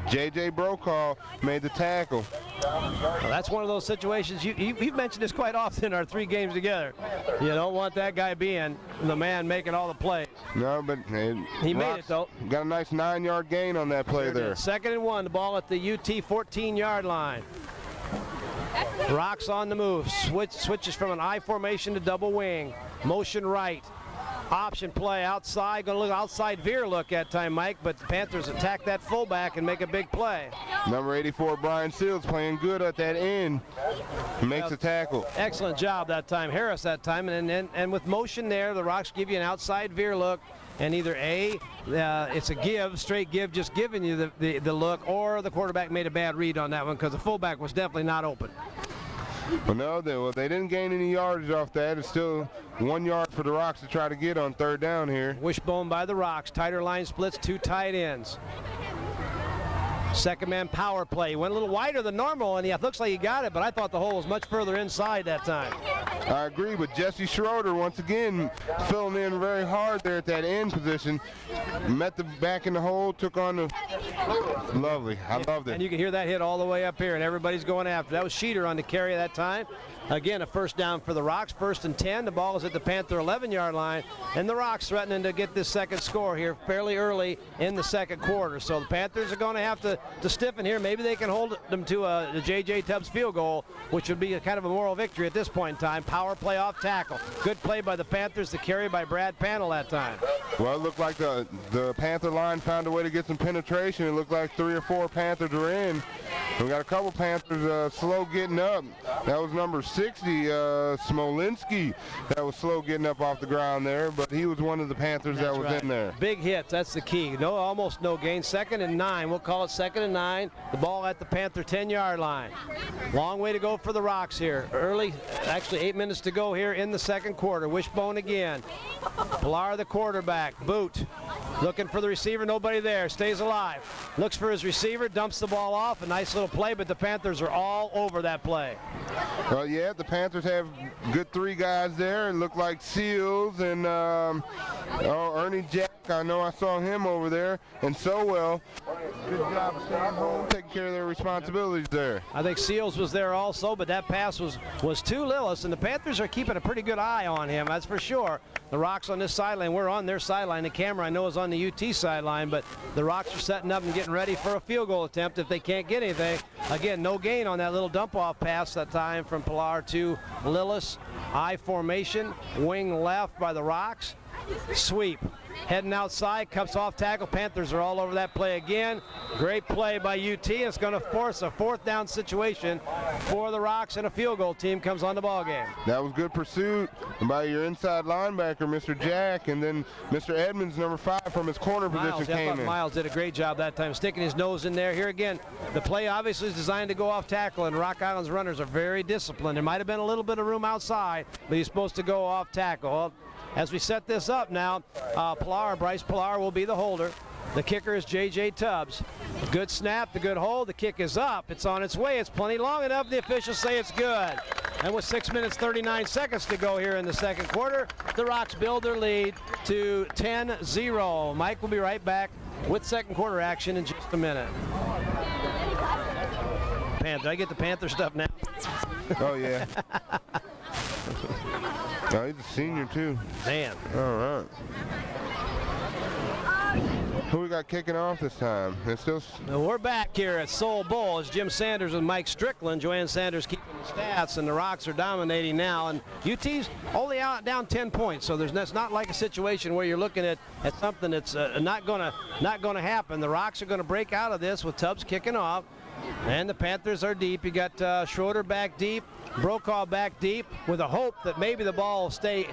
Speaker 2: J.J. Brokaw made the tackle.
Speaker 1: Well, that's one of those situations, you've mentioned this quite often in our 3 games together. You don't want that guy being the man making all the plays.
Speaker 2: No, but
Speaker 1: he made it, though.
Speaker 2: Got a nice 9-yard gain on that play there.
Speaker 1: 2nd and 1, the ball at the UT 14-yard line. Rocks on the move, switches from an I formation to double wing. Motion right. Option play outside, going to look outside veer look at time, Mike, but the Panthers attack that fullback and make a big play.
Speaker 2: Number 84, Brian Seals, playing good at that end. Makes a tackle.
Speaker 1: Excellent job that time. Harris that time, and with motion there, the Rocks give you an outside veer look, and either it's a give, straight give, just giving you the look, or the quarterback made a bad read on that one because the fullback was definitely not open.
Speaker 2: Well, no, they didn't gain any yardage off that. It's still 1 yard for the Rocks to try to get on 3rd down here.
Speaker 1: Wishbone by the Rocks. Tighter line splits, 2 tight ends. 2nd man power play. Went a little wider than normal, and it looks like he got it, but I thought the hole was much further inside that time.
Speaker 2: I agree, but Jesse Schroeder once again filling in very hard there at that end position. Met the back in the hole, took on the... Lovely. I loved it.
Speaker 1: And you can hear that hit all the way up here, and everybody's going after. That was Schroeder on the carry that time. Again, a 1st down for the Rocks. 1st and 10. The ball is at the Panther 11-yard line, and the Rocks threatening to get this 2nd score here fairly early in the 2nd quarter. So the Panthers are going to have to stiffen here. Maybe they can hold them to the J.J. Tubbs field goal, which would be a kind of a moral victory at this point in time. Power play off tackle. Good play by the Panthers. The carry by Brad Panel that time.
Speaker 2: Well, it looked like the Panther line found a way to get some penetration. It looked like 3 or 4 Panthers were in. We got a couple Panthers slow getting up. That was number 60, Smolinski, that was slow getting up off the ground there, but he was one of the Panthers that was in there.
Speaker 1: Big hits, that's the key. Almost no gain. 2nd and 9. We'll call it 2nd and 9. The ball at the Panther 10-yard line. Long way to go for the Rocks here. Early, actually 8 minutes to go here in the 2nd quarter. Wishbone again. Pilar the quarterback. Boot. Looking for the receiver, nobody there. Stays alive. Looks for his receiver, dumps the ball off. A nice little play, but the Panthers are all over that play.
Speaker 2: Well, yeah, the Panthers have good 3 guys there. It looked like Seals and Ernie Jack. I know I saw him over there. And Sowell. Good job of staying home, taking care of their responsibilities there.
Speaker 1: I think Seals was there also, but that pass was to Lillis, and the Panthers are keeping a pretty good eye on him, that's for sure. The Rocks on this sideline, we're on their sideline. The camera, I know, is on the UT sideline, but the Rocks are setting up and getting ready for a field goal attempt if they can't get anything. Again, no gain on that little dump-off pass that time from Pilar to Lillis. I formation, wing left by the Rocks. Sweep. heading outside, cups off tackle. Panthers are all over that play again. Great play by UT. It's going to force a 4th down situation for the Rocks, and a field goal team comes on the ball game.
Speaker 2: That was good pursuit by your inside linebacker, Mr. Jack, and then Mr. Edmonds, number 5, from his corner position came in.
Speaker 1: Miles did a great job that time, sticking his nose in there. Here again, the play obviously is designed to go off tackle, and Rock Island's runners are very disciplined. There might have been a little bit of room outside, but he's supposed to go off tackle. Well, as we set this up now, Bryce Pillar will be the holder. The kicker is J.J. Tubbs. Good snap, the good hold. The kick is up. It's on its way. It's plenty long enough. The officials say it's good. And with 6 minutes 39 seconds to go here in the second quarter, the Rocks build their lead to 10-0. Mike will be right back with second quarter action in just a minute. Panther, I get the Panther stuff now.
Speaker 2: Oh, yeah. No, he's a senior, too.
Speaker 1: Man.
Speaker 2: All right. Who we got kicking off this time? It's still.
Speaker 1: We're back here at Soul Bowl as Jim Sanders and Mike Strickland. Joanne Sanders keeping the stats, and the Rocks are dominating now. And UT's only down 10 points, so that's not like a situation where you're looking at something that's not gonna happen. The Rocks are going to break out of this with Tubbs kicking off, and the Panthers are deep. You got Schroeder back deep, Brokaw back deep, with a hope that maybe the ball will stay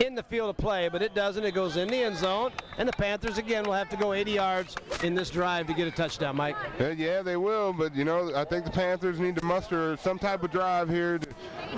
Speaker 1: in the field of play, but it doesn't. It goes in the end zone, and the Panthers again will have to go 80 yards in this drive to get a touchdown, Mike.
Speaker 2: Yeah, they will, but you know, I think the Panthers need to muster some type of drive here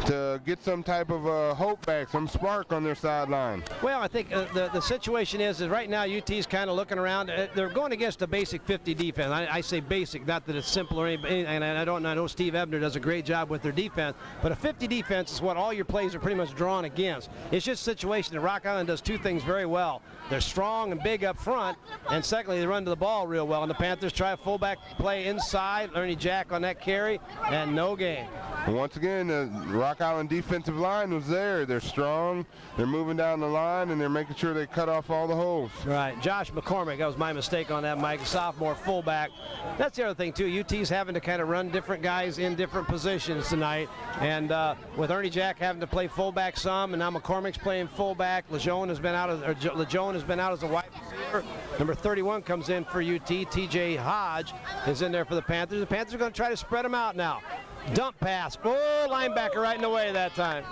Speaker 2: to get some type of hope back, some spark on their sideline.
Speaker 1: Well, I think the situation is right now UT's kind of looking around. They're going against a basic 50 defense. I say basic, not that it's simple or anything, and I know Steve Ebner does a great job with their defense, but a 50 defense is what all your plays are pretty much drawn against. It's just a situation that Rock Island does two things very well. They're strong and big up front, and secondly, they run to the ball real well. And the Panthers try a fullback play inside. Ernie Jack on that carry, and no gain.
Speaker 2: And once again, the Rock Island defensive line was there. They're strong. They're moving down the line, and they're making sure they cut off all the holes.
Speaker 1: Right. Josh McCormick, that was my mistake on that, Mike. Sophomore fullback. That's the other thing, too. UT's having to kind of run different guys in different positions tonight. And with Ernie Jack having to play fullback some, and now McCormick's playing fullback. Lejeune has been out as a wide receiver. Number 31 comes in for UT. TJ Hodge is in there for the Panthers. The Panthers are going to try to spread them out now. Dump pass. Oh, linebacker right in the way that time.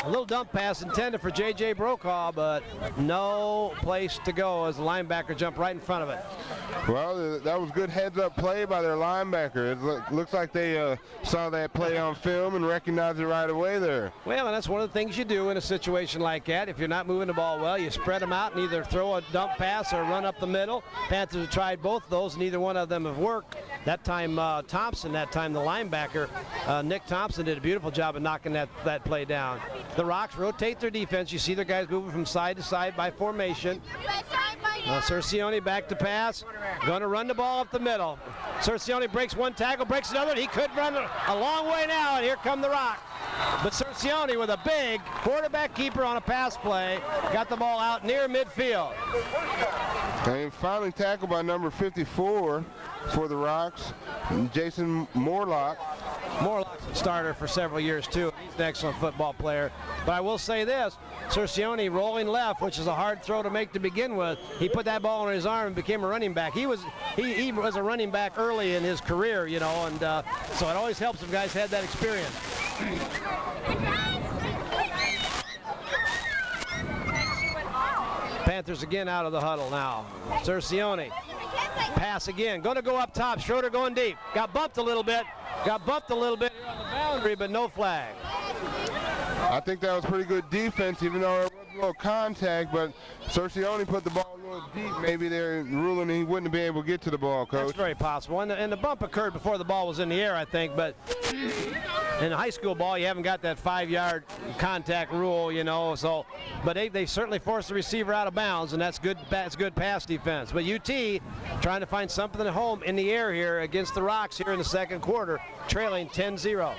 Speaker 1: A little dump pass intended for J.J. Brokaw, but no place to go as the linebacker jumped right in front of it.
Speaker 2: Well, that was good heads-up play by their linebacker. It looks like they saw that play on film and recognized it right away there.
Speaker 1: Well, and that's one of the things you do in a situation like that. If you're not moving the ball well, you spread them out and either throw a dump pass or run up the middle. Panthers have tried both of those. Neither one of them have worked. That time, Thompson, the linebacker, Nick Thompson, did a beautiful job of knocking that play down. The Rocks rotate their defense. You see their guys moving from side to side by formation. Cercione back to pass. Going to run the ball up the middle. Cercione breaks one tackle, breaks another, and he could run a long way now, and here come the Rocks. But Cercione, with a big quarterback keeper on a pass play, got the ball out near midfield.
Speaker 2: And finally tackled by number 54 for the Rocks, Jason Morlock.
Speaker 1: Morlock's a starter for several years, too. He's an excellent football player. But I will say this, Cercione rolling left, which is a hard throw to make to begin with. He put that ball on his arm and became a running back. He was a running back early in his career, you know, and so it always helps if guys had that experience. Panthers again out of the huddle now. Cercione. Pass again. Going to go up top. Schroeder going deep. Got bumped a little bit. Here on the boundary, but no flag.
Speaker 2: I think that was pretty good defense, even though it was a little contact, but Cercione put the ball a little deep. Maybe they're ruling he wouldn't be able to get to the ball, Coach.
Speaker 1: That's very possible. And the bump occurred before the ball was in the air, I think, but in high school ball, you haven't got that 5-yard contact rule, you know, so, but they certainly forced the receiver out of bounds, and that's good pass defense. But UT trying to find something at home in the air here against the Rocks here in the second quarter, trailing 10-0.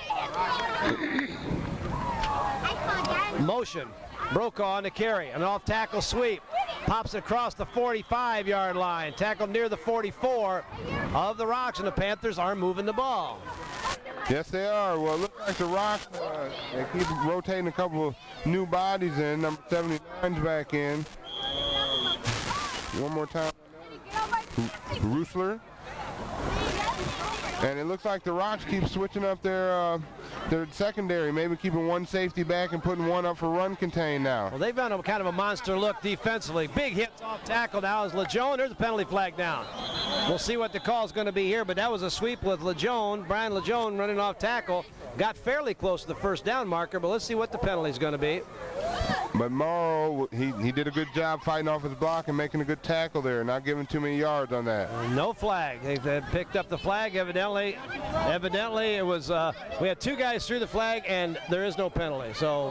Speaker 1: Motion. Brokaw on the carry. An off-tackle sweep. Pops across the 45-yard line. Tackled near the 44 of the Rocks, and the Panthers are moving the ball.
Speaker 2: Yes, they are. Well, it looks like the Rocks, they keep rotating a couple of new bodies in. Number 79's back in. one more time. Roosler. And it looks like the Rocks keep switching up their secondary, maybe keeping one safety back and putting one up for run contain now.
Speaker 1: Well, they've done a kind of a monster look defensively. Big hits off tackle now is Lejeune. There's a penalty flag down. We'll see what the call is going to be here, but that was a sweep with Lejeune. Brian Lejeune running off tackle. Got fairly close to the first down marker, but let's see what the penalty is going to be.
Speaker 2: But Morrow, he did a good job fighting off his block and making a good tackle there, not giving too many yards on that.
Speaker 1: No flag. They picked up the flag. Evidently it was, we had two guys through the flag, and there is no penalty. So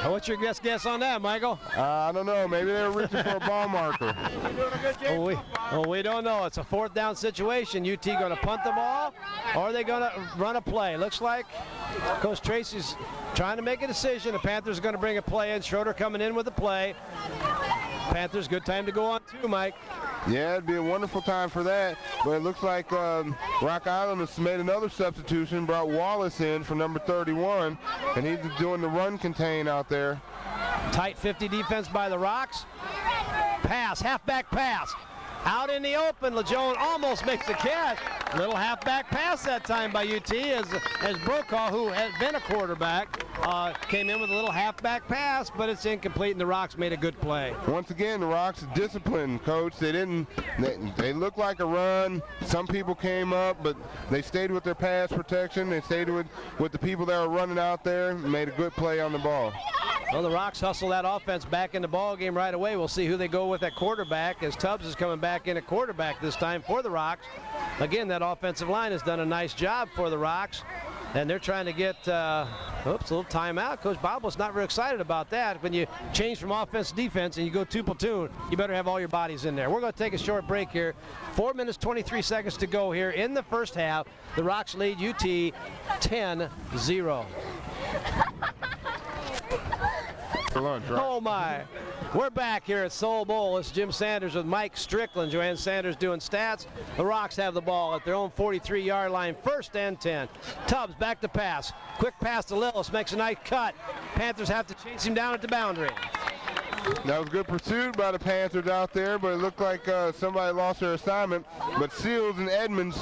Speaker 1: what's your guess on that, Michael?
Speaker 2: I don't know. Maybe they were reaching for a ball marker.
Speaker 1: We don't know. It's a fourth down situation. UT going to punt the ball, or are they going to run a play? Looks like Coach Tracy's trying to make a decision. The Panthers are going to bring a play in. Schroeder coming in with a play. Panthers, good time to go on too, Mike.
Speaker 2: Yeah, it'd be a wonderful time for that. But it looks like Rock Island has made another substitution, brought Wallace in for number 31, and he's doing the run contain out there.
Speaker 1: Tight 50 defense by the Rocks. Pass, halfback pass. Out in the open, Lejeune almost makes the catch. Little halfback pass that time by UT as Brokaw, who has been a quarterback, came in with a little halfback pass, but it's incomplete, and the Rocks made a good play.
Speaker 2: Once again, the Rocks disciplined, Coach. They looked like a run. Some people came up, but they stayed with their pass protection. They stayed with the people that were running out there and made a good play on the ball.
Speaker 1: Well, the Rocks hustle that offense back in the ball game right away. We'll see who they go with at quarterback, as Tubbs is coming back in at quarterback this time for the Rocks. Again, that offensive line has done a nice job for the Rocks, and they're trying to get, a little timeout. Coach Bob was not very excited about that. When you change from offense to defense and you go two platoon, you better have all your bodies in there. We're going to take a short break here. 4 minutes, 23 seconds to go here in the first half. The Rocks lead UT 10-0.
Speaker 2: For lunch, right?
Speaker 1: Oh my. We're back here at Soul Bowl. It's Jim Sanders with Mike Strickland. Joanne Sanders doing stats. The Rocks have the ball at their own 43-yard line, 1st and 10. Tubbs back to pass. Quick pass to Lillis, makes a nice cut. Panthers have to chase him down at the boundary.
Speaker 2: That was good pursuit by the Panthers out there, but it looked like somebody lost their assignment. But Seals and Edmonds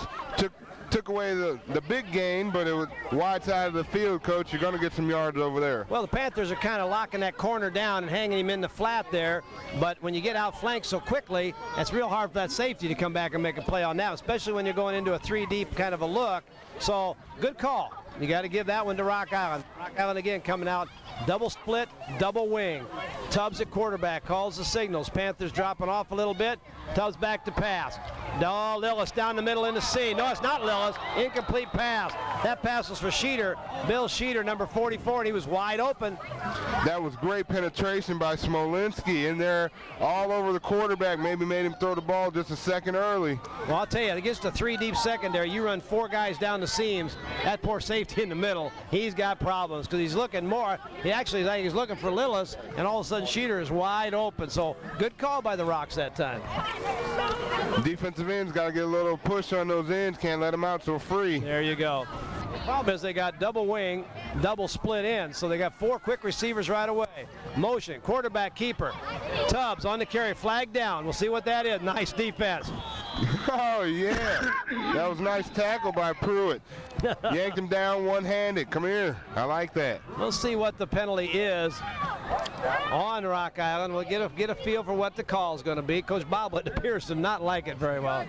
Speaker 2: took away the big gain, but it was wide side of the field, Coach. You're going to get some yards over there.
Speaker 1: Well, the Panthers are kind of locking that corner down and hanging him in the flat there, but when you get outflanked so quickly, it's real hard for that safety to come back and make a play on that, especially when you're going into a 3-deep kind of a look. So, good call. You got to give that one to Rock Island. Rock Island again coming out, double split, double wing. Tubbs at quarterback, calls the signals. Panthers dropping off a little bit. Tubbs back to pass. No, Lillis down the middle in the seam. No, it's not Lillis. Incomplete pass. That pass was for Schroeder. Bill Schroeder, number 44, and he was wide open.
Speaker 2: That was great penetration by Smolinski in there all over the quarterback. Maybe made him throw the ball just a second early.
Speaker 1: Well, I'll tell you, against a 3-deep secondary, you run 4 guys down the seams. That poor safety in the middle, he's got problems because he's looking more. I think he's looking for Lillis, and all of a sudden Schroeder is wide open. So good call by the Rocks that time.
Speaker 2: Defensive ends got to get a little push on those ends. Can't let them out so free.
Speaker 1: There you go. The problem is they got double wing, double split in, so they got 4 quick receivers right away. Motion, quarterback keeper. Tubbs on the carry, flag down. We'll see what that is. Nice defense.
Speaker 2: Oh, yeah. That was a nice tackle by Pruitt. Yanked him down one-handed. Come here. I like that.
Speaker 1: We'll see what the penalty is on Rock Island. We'll get a feel for what the call is going to be. Coach Boblet appears to not like it very well.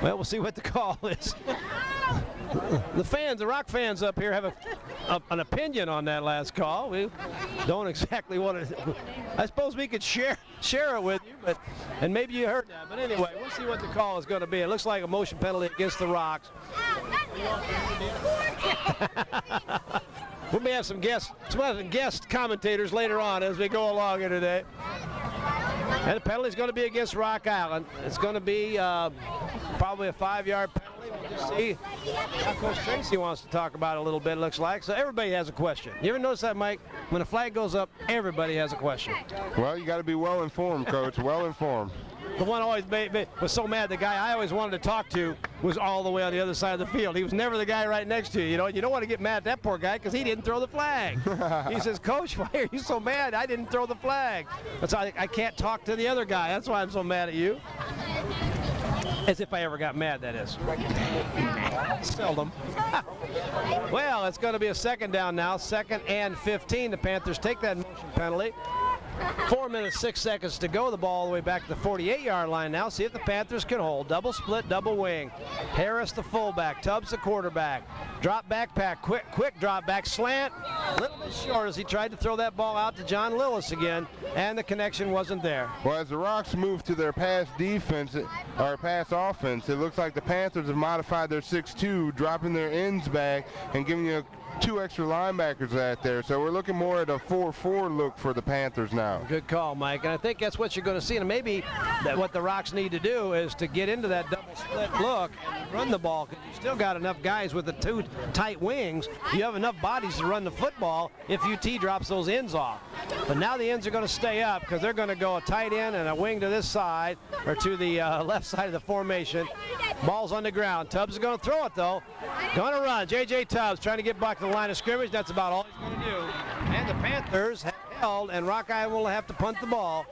Speaker 1: Well, we'll see what the call is. The Rock fans up here have an opinion on that last call. We don't exactly want to. I suppose we could share it with you, and maybe you heard that. But anyway, we'll see what the call is going to be. It looks like a motion penalty against the Rocks. We may have some guest commentators later on as we go along here today. And the penalty is going to be against Rock Island. It's going to be probably a 5-yard penalty. We'll just see how Coach Tracy wants to talk about it a little bit, it looks like. So everybody has a question. You ever notice that, Mike? When a flag goes up, everybody has a question.
Speaker 2: Well, you got to be well-informed, Coach, well-informed.
Speaker 1: The one always was so mad, the guy I always wanted to talk to was all the way on the other side of the field. He was never the guy right next to you. You know, you don't want to get mad at that poor guy because he didn't throw the flag. He says, "Coach, why are you so mad? I didn't throw the flag." That's why I can't talk to the other guy. That's why I'm so mad at you. As if I ever got mad, that is. Seldom. Well, it's going to be a second down now, 2nd and 15. The Panthers take that motion penalty. 4 minutes, 6 seconds to go. The ball all the way back to the 48-yard line now. See if the Panthers can hold. Double split, double wing. Harris the fullback, Tubbs the quarterback. Drop backpack, quick drop back, slant. A little bit short as he tried to throw that ball out to John Lillis again, and the connection wasn't there.
Speaker 2: Well, as the Rocks move to their pass defense, or pass offense, it looks like the Panthers have modified their 6-2, dropping their ends back and giving you 2 extra linebackers out there. So we're looking more at a 4-4 look for the Panthers now.
Speaker 1: Good call, Mike. And I think that's what you're going to see. And maybe what the Rocks need to do is to get into that double split look and run the ball, because you still got enough guys with the 2 tight wings. You have enough bodies to run the football if UT drops those ends off. But now the ends are going to stay up because they're going to go a tight end and a wing to this side or to the left side of the formation. Ball's on the ground. Tubbs is going to throw it, though. Going to run. J.J. Tubbs trying to get back to the line of scrimmage. That's about all he's going to do. And the Panthers have held, and Rock Island will have to punt the ball.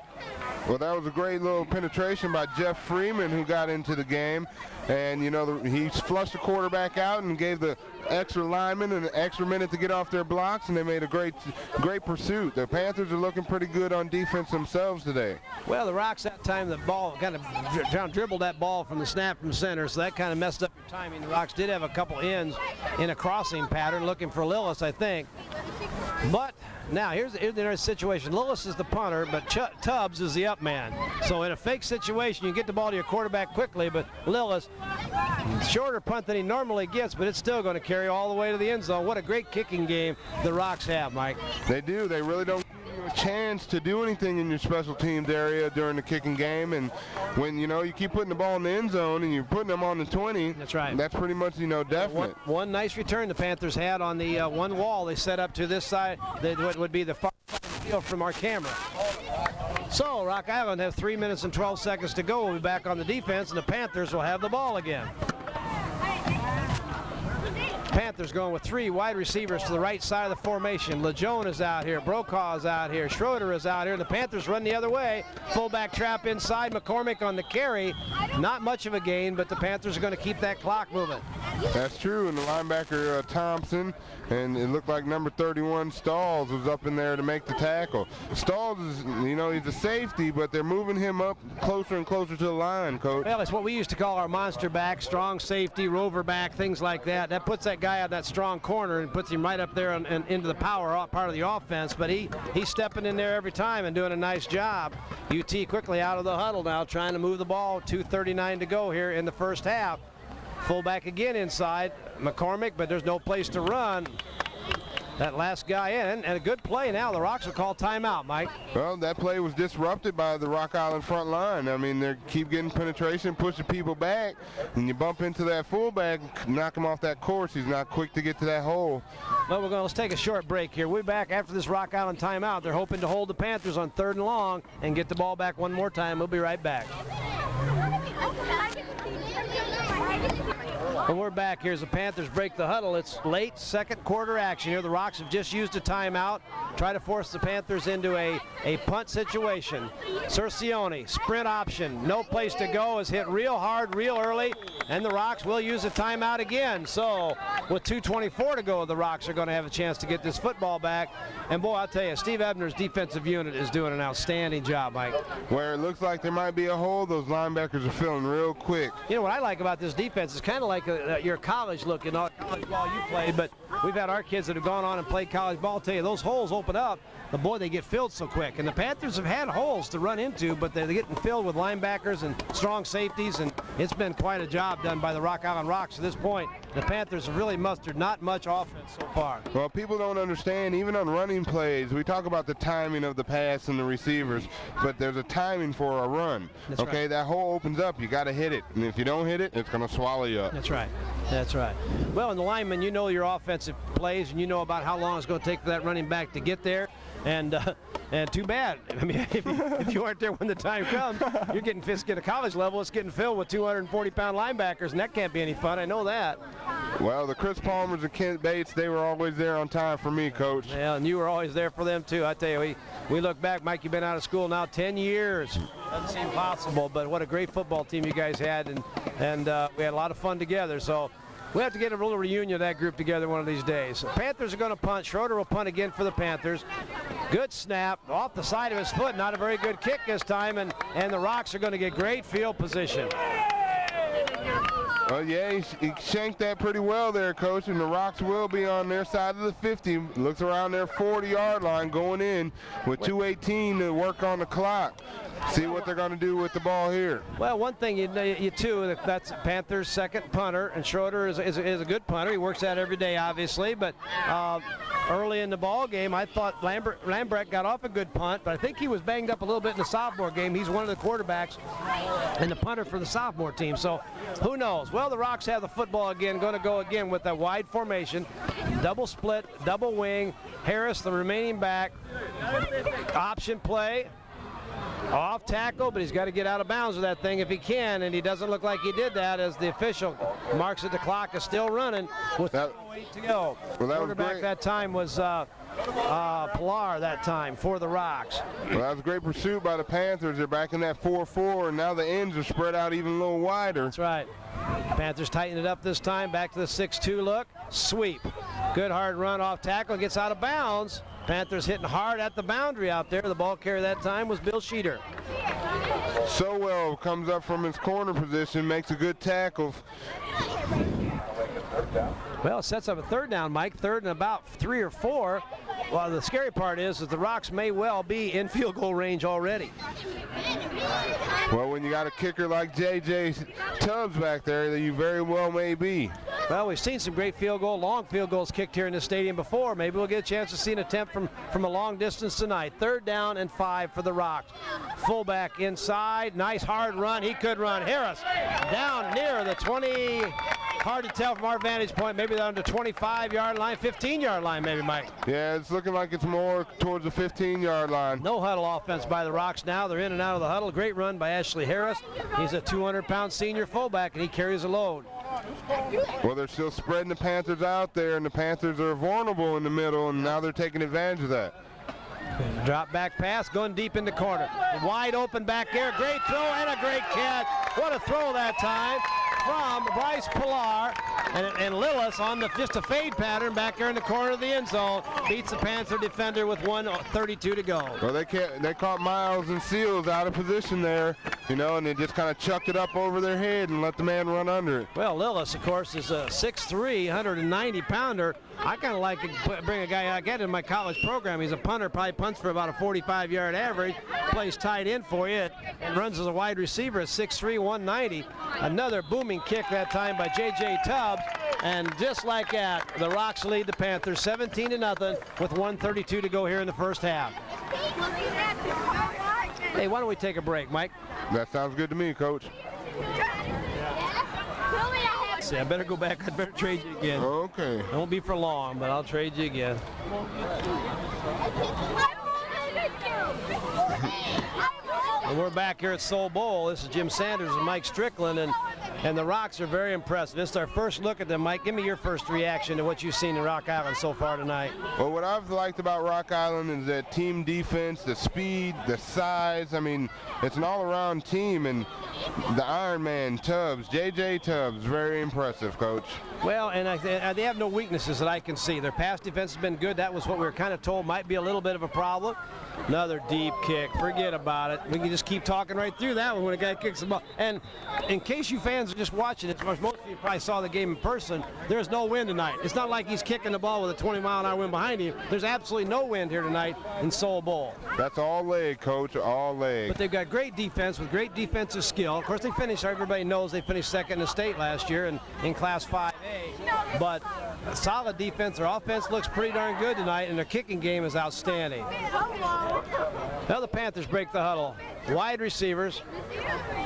Speaker 2: Well, that was a great little penetration by Jeff Freeman, who got into the game. And, you know, he flushed the quarterback out and gave the extra lineman an extra minute to get off their blocks, and they made a great pursuit. The Panthers are looking pretty good on defense themselves today.
Speaker 1: Well, the Rocks that time, the ball kind of dribbled that ball from the snap from center, so that kind of messed up your timing. The Rocks did have a couple ends in a crossing pattern looking for Lillis, I think. But now here's the situation. Lillis is the punter, but Tubbs is the up man. So in a fake situation, you get the ball to your quarterback quickly, but Lillis, shorter punt than he normally gets, but it's still going to carry all the way to the end zone. What a great kicking game the Rocks have, Mike.
Speaker 2: They do. They really don't give you a chance to do anything in your special teams area during the kicking game. And when, you know, you keep putting the ball in the end zone and you're putting them on the 20,
Speaker 1: that's right.
Speaker 2: That's pretty much, you know, definite.
Speaker 1: One nice return the Panthers had on the one wall they set up to this side, what would be the far field from our camera. So Rock Island has 3 minutes and 12 seconds to go. We'll be back on the defense, and the Panthers will have the ball again. Panthers going with 3 wide receivers to the right side of the formation. Lejeune is out here. Brokaw is out here. Schroeder is out here. The Panthers run the other way. Fullback trap inside. McCormick on the carry. Not much of a gain, but the Panthers are going to keep that clock moving.
Speaker 2: That's true. And the linebacker Thompson, and it looked like number 31 Stalls was up in there to make the tackle. Stalls is, you know, he's a safety, but they're moving him up closer and closer to the line, Coach.
Speaker 1: Well, it's what we used to call our monster back, strong safety, rover back, things like that. That puts that guy on that strong corner and puts him right up there and into the power part of the offense. But he's stepping in there every time and doing a nice job. UT quickly out of the huddle now, trying to move the ball. 2:39 to go here in the first half. Fullback again inside, McCormick, but there's no place to run. That last guy in, and a good play now. The Rocks will call timeout, Mike.
Speaker 2: Well, that play was disrupted by the Rock Island front line. I mean, they keep getting penetration, pushing people back, and you bump into that fullback, knock him off that course. He's not quick to get to that hole.
Speaker 1: Well, let's take a short break here. We'll be back after this Rock Island timeout. They're hoping to hold the Panthers on 3rd and long and get the ball back one more time. We'll be right back. And we're back here as the Panthers break the huddle. It's late second quarter action here. The Rocks have just used a timeout. Try to force the Panthers into a punt situation. Cercione, sprint option, no place to go, is hit real hard, real early, and the Rocks will use a timeout again. So with 2:24 to go, the Rocks are going to have a chance to get this football back. And boy, I'll tell you, Steve Ebner's defensive unit is doing an outstanding job, Mike.
Speaker 2: Where it looks like there might be a hole, those linebackers are feeling real quick.
Speaker 1: You know what I like about this defense is kind of like your college look in all college ball you played, but we've had our kids that have gone on and played college ball. I'll tell you, those holes open up, but boy, they get filled so quick. And the Panthers have had holes to run into, but they're getting filled with linebackers and strong safeties, and it's been quite a job done by the Rock Island Rocks to this point. The Panthers have really mustered not much offense so far.
Speaker 2: Well, people don't understand, even on running plays, we talk about the timing of the pass and the receivers, but there's a timing for a run.
Speaker 1: That's
Speaker 2: okay,
Speaker 1: right.
Speaker 2: That hole opens up, you got to hit it, and if you don't hit it, it's going to swallow you up.
Speaker 1: That's right. That's right. Well, and the lineman, you know your offensive plays, and you know about how long it's going to take for that running back to get there. And too bad. I mean, if you aren't there when the time comes, you're getting fist at a college level. It's getting filled with 240-pound linebackers, and that can't be any fun. I know that.
Speaker 2: Well, the Chris Palmers and Kent Bates, they were always there on time for me, Coach.
Speaker 1: Yeah, and you were always there for them, too. I tell you, we look back, Mike, you've been out of school now 10 years. Doesn't seem possible, but what a great football team you guys had, and we had a lot of fun together. So we have to get a little reunion of that group together one of these days. So Panthers are going to punt. Schroeder will punt again for the Panthers. Good snap off the side of his foot. Not a very good kick this time, and the Rocks are going to get great field position.
Speaker 2: Oh, yeah, he shanked that pretty well there, Coach, and the Rocks will be on their side of the 50. Looks around their 40-yard line going in with 2:18 to work on the clock. See what they're going to do with the ball here.
Speaker 1: Well, one thing that's Panthers' second punter, and Schroeder is a good punter. He works out every day, obviously, but early in the ball game, I thought Lambrecht got off a good punt, but I think he was banged up a little bit in the sophomore game. He's one of the quarterbacks and the punter for the sophomore team, so who knows? Well, the Rocks have the football again, going to go again with a wide formation, double split, double wing. Harris, the remaining back, option play. Off tackle, but he's got to get out of bounds with that thing if he can, and he doesn't look like he did that as the official marks that the clock is still running with 2:08 to go.
Speaker 2: Well, that
Speaker 1: quarterback
Speaker 2: was great.
Speaker 1: that time was Pilar that time for the Rocks.
Speaker 2: Well, that was a great pursuit by the Panthers. They're back in that 4-4, and now the ends are spread out even a little wider.
Speaker 1: That's right. Panthers tighten it up this time, back to the 6-2 look. Sweep. Good hard run off tackle, gets out of bounds. Panthers hitting hard at the boundary out there. The ball carrier that time was Bill Schroeder.
Speaker 2: Sowell comes up from his corner position, makes a good tackle.
Speaker 1: Well, it sets up a third down, Mike. Third and about 3 or 4. Well, the scary part is that the Rocks may well be in field goal range already.
Speaker 2: Well, when you got a kicker like J.J.Tubbs back there, that you very well may be.
Speaker 1: Well, we've seen some great long field goals kicked here in this stadium before. Maybe we'll get a chance to see an attempt from a long distance tonight. 3rd down and 5 for the Rocks. Fullback inside, nice hard run. He could run. Harris down near the 20. Hard to tell from our vantage point. Maybe down to 25-yard line, 15-yard line maybe, Mike.
Speaker 2: Yeah, it's looking like it's more towards the 15-yard line.
Speaker 1: No huddle offense by the Rocks now. They're in and out of the huddle. Great run by Ashley Harris. He's a 200-pound senior fullback, and he carries a load.
Speaker 2: Well, they're still spreading the Panthers out there, and the Panthers are vulnerable in the middle, and now they're taking advantage of that.
Speaker 1: Drop back pass, going deep in the corner. Wide open back there. Great throw and a great catch. What a throw that time from Bryce Pilar, and Lillis on just a fade pattern back there in the corner of the end zone. Beats the Panther defender with 1:32 to go.
Speaker 2: Well, they caught Miles and Seals out of position there, and they just kind of chucked it up over their head and let the man run under it.
Speaker 1: Well, Lillis, of course, is a 6'3", 190-pounder. I kind of like to bring a guy like that in my college program. He's a punter, probably punts for about a 45-yard average, plays tight end for you, and runs as a wide receiver at 6'3", 190. Another booming kick that time by J.J.Tubbs, and just like that, the Rocks lead the Panthers 17-0 with 1:32 to go here in the first half. Hey, why don't we take a break, Mike?
Speaker 2: That sounds good to me, Coach.
Speaker 1: See, I better go back. I better trade you again.
Speaker 2: Okay.
Speaker 1: It won't be for long, but I'll trade you again. And we're back here at Soul Bowl. This is Jim Sanders and Mike Strickland, and the Rocks are very impressive. This is our first look at them. Mike, give me your first reaction to what you've seen in Rock Island so far tonight.
Speaker 2: Well, what I've liked about Rock Island is that team defense, the speed, the size. I mean, it's an all-around team, and the Iron Man, Tubbs, J.J.Tubbs, very impressive, Coach.
Speaker 1: Well, and they have no weaknesses that I can see. Their pass defense has been good. That was what we were kind of told might be a little bit of a problem. Another deep kick. Forget about it. We can just keep talking right through that one when a guy kicks the ball. And in case you fans are just watching it, most of you probably saw the game in person, there's no wind tonight. It's not like he's kicking the ball with a 20-mile-an-hour wind behind him. There's absolutely no wind here tonight in Soul Bowl.
Speaker 2: That's all leg, Coach, all leg.
Speaker 1: But they've got great defense with great defensive skill. Of course, they finished, everybody knows they finished second in the state last year in Class 5A. But a solid defense. Their offense looks pretty darn good tonight, and their kicking game is outstanding. Now the Panthers break the huddle. Wide receivers.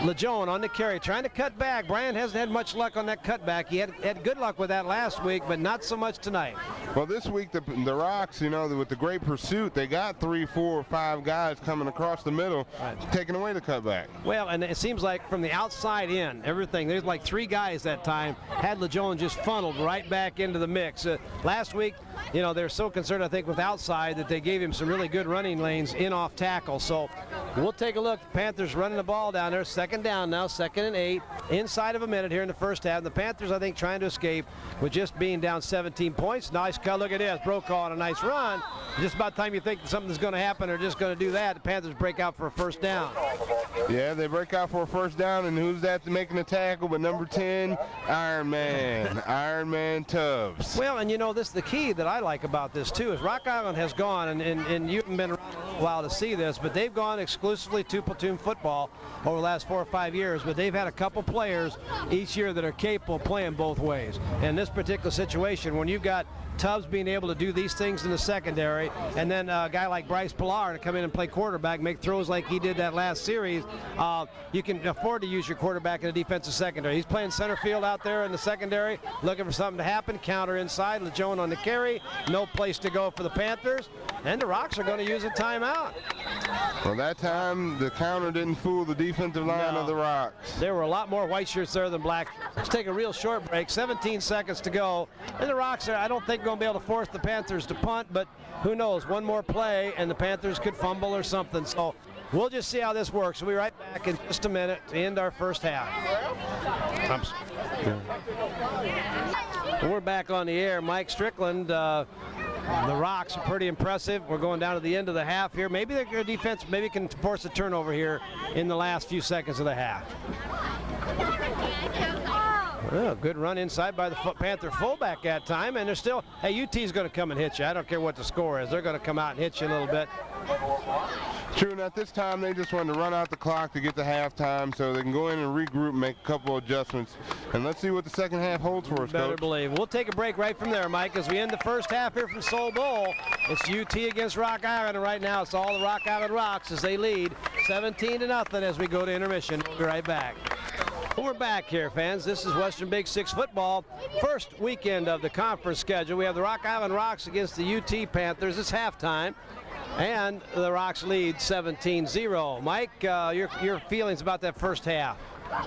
Speaker 1: LeJeune on the carry, trying to cut back. Brian hasn't had much luck on that cutback. He had good luck with that last week, but not so much tonight.
Speaker 2: Well, this week the Rocks, you know, with the great pursuit, they got 3, 4, 5 guys coming across the middle, taking away the cutback.
Speaker 1: Well, and it seems like from the outside in, everything, there's like 3 guys that time, had LeJeune just funneled right back into the mix. Last week, you know, they're so concerned, I think, with outside that they gave him some really good running lanes in off tackle. So we'll take a look. Panthers running the ball down there. 2nd down now, 2nd and 8, inside of a minute here in the first half. The Panthers, I think, trying to escape with just being down 17 points. Nice cut. Look at this. Brokaw on a nice run. Just about time you think something's going to happen, they're just going to do that. The Panthers break out for a first down.
Speaker 2: Yeah, they break out for a first down, and who's that making the tackle but number 10? Iron Man. Iron Man Tubbs.
Speaker 1: Well, and you know, this the key that I like about this too is Rock Island has gone, and you haven't been around a little while to see this, but they've gone exclusively to platoon football over the last 4 or 5 years, but they've had a couple players each year that are capable of playing both ways. In this particular situation, when you've got Tubbs being able to do these things in the secondary, and then a guy like Bryce Pillar to come in and play quarterback, make throws like he did that last series, you can afford to use your quarterback in a defensive secondary. He's playing center field out there in the secondary, looking for something to happen. Counter inside, LeJeune on the carry. No place to go for the Panthers, and the Rocks are going to use a timeout.
Speaker 2: Well, that time the counter didn't fool the defensive line of the Rocks.
Speaker 1: There were a lot more white shirts there than black. Let's take a real short break. 17 seconds to go, and the Rocks are, I don't think, going to be able to force the Panthers to punt, but who knows, one more play and the Panthers could fumble or something. So we'll just see how this works. We'll be right back in just a minute to end our first half. We're back on the air. Mike Strickland, the Rocks are pretty impressive. We're going down to the end of the half here. Maybe their defense can force a turnover here in the last few seconds of the half. Oh, good run inside by the Panther fullback that time, and they're still, hey, UT is going to come and hit you. I don't care what the score is. They're going to come out and hit you a little bit.
Speaker 2: True, and at this time they just wanted to run out the clock to get to halftime so they can go in and regroup and make a couple of adjustments. And let's see what the second half holds for us,
Speaker 1: Better
Speaker 2: Coach.
Speaker 1: believe. We'll take a break right from there, Mike, as we end the first half here from Soul Bowl. It's UT against Rock Island, and right now it's all the Rock Island Rocks as they lead 17-0 as we go to intermission. We'll be right back. We're back here, fans. This is Western Big Six football. First weekend of the conference schedule. We have the Rock Island Rocks against the UT Panthers. It's halftime, and the Rocks lead 17-0. Mike, your feelings about that first half?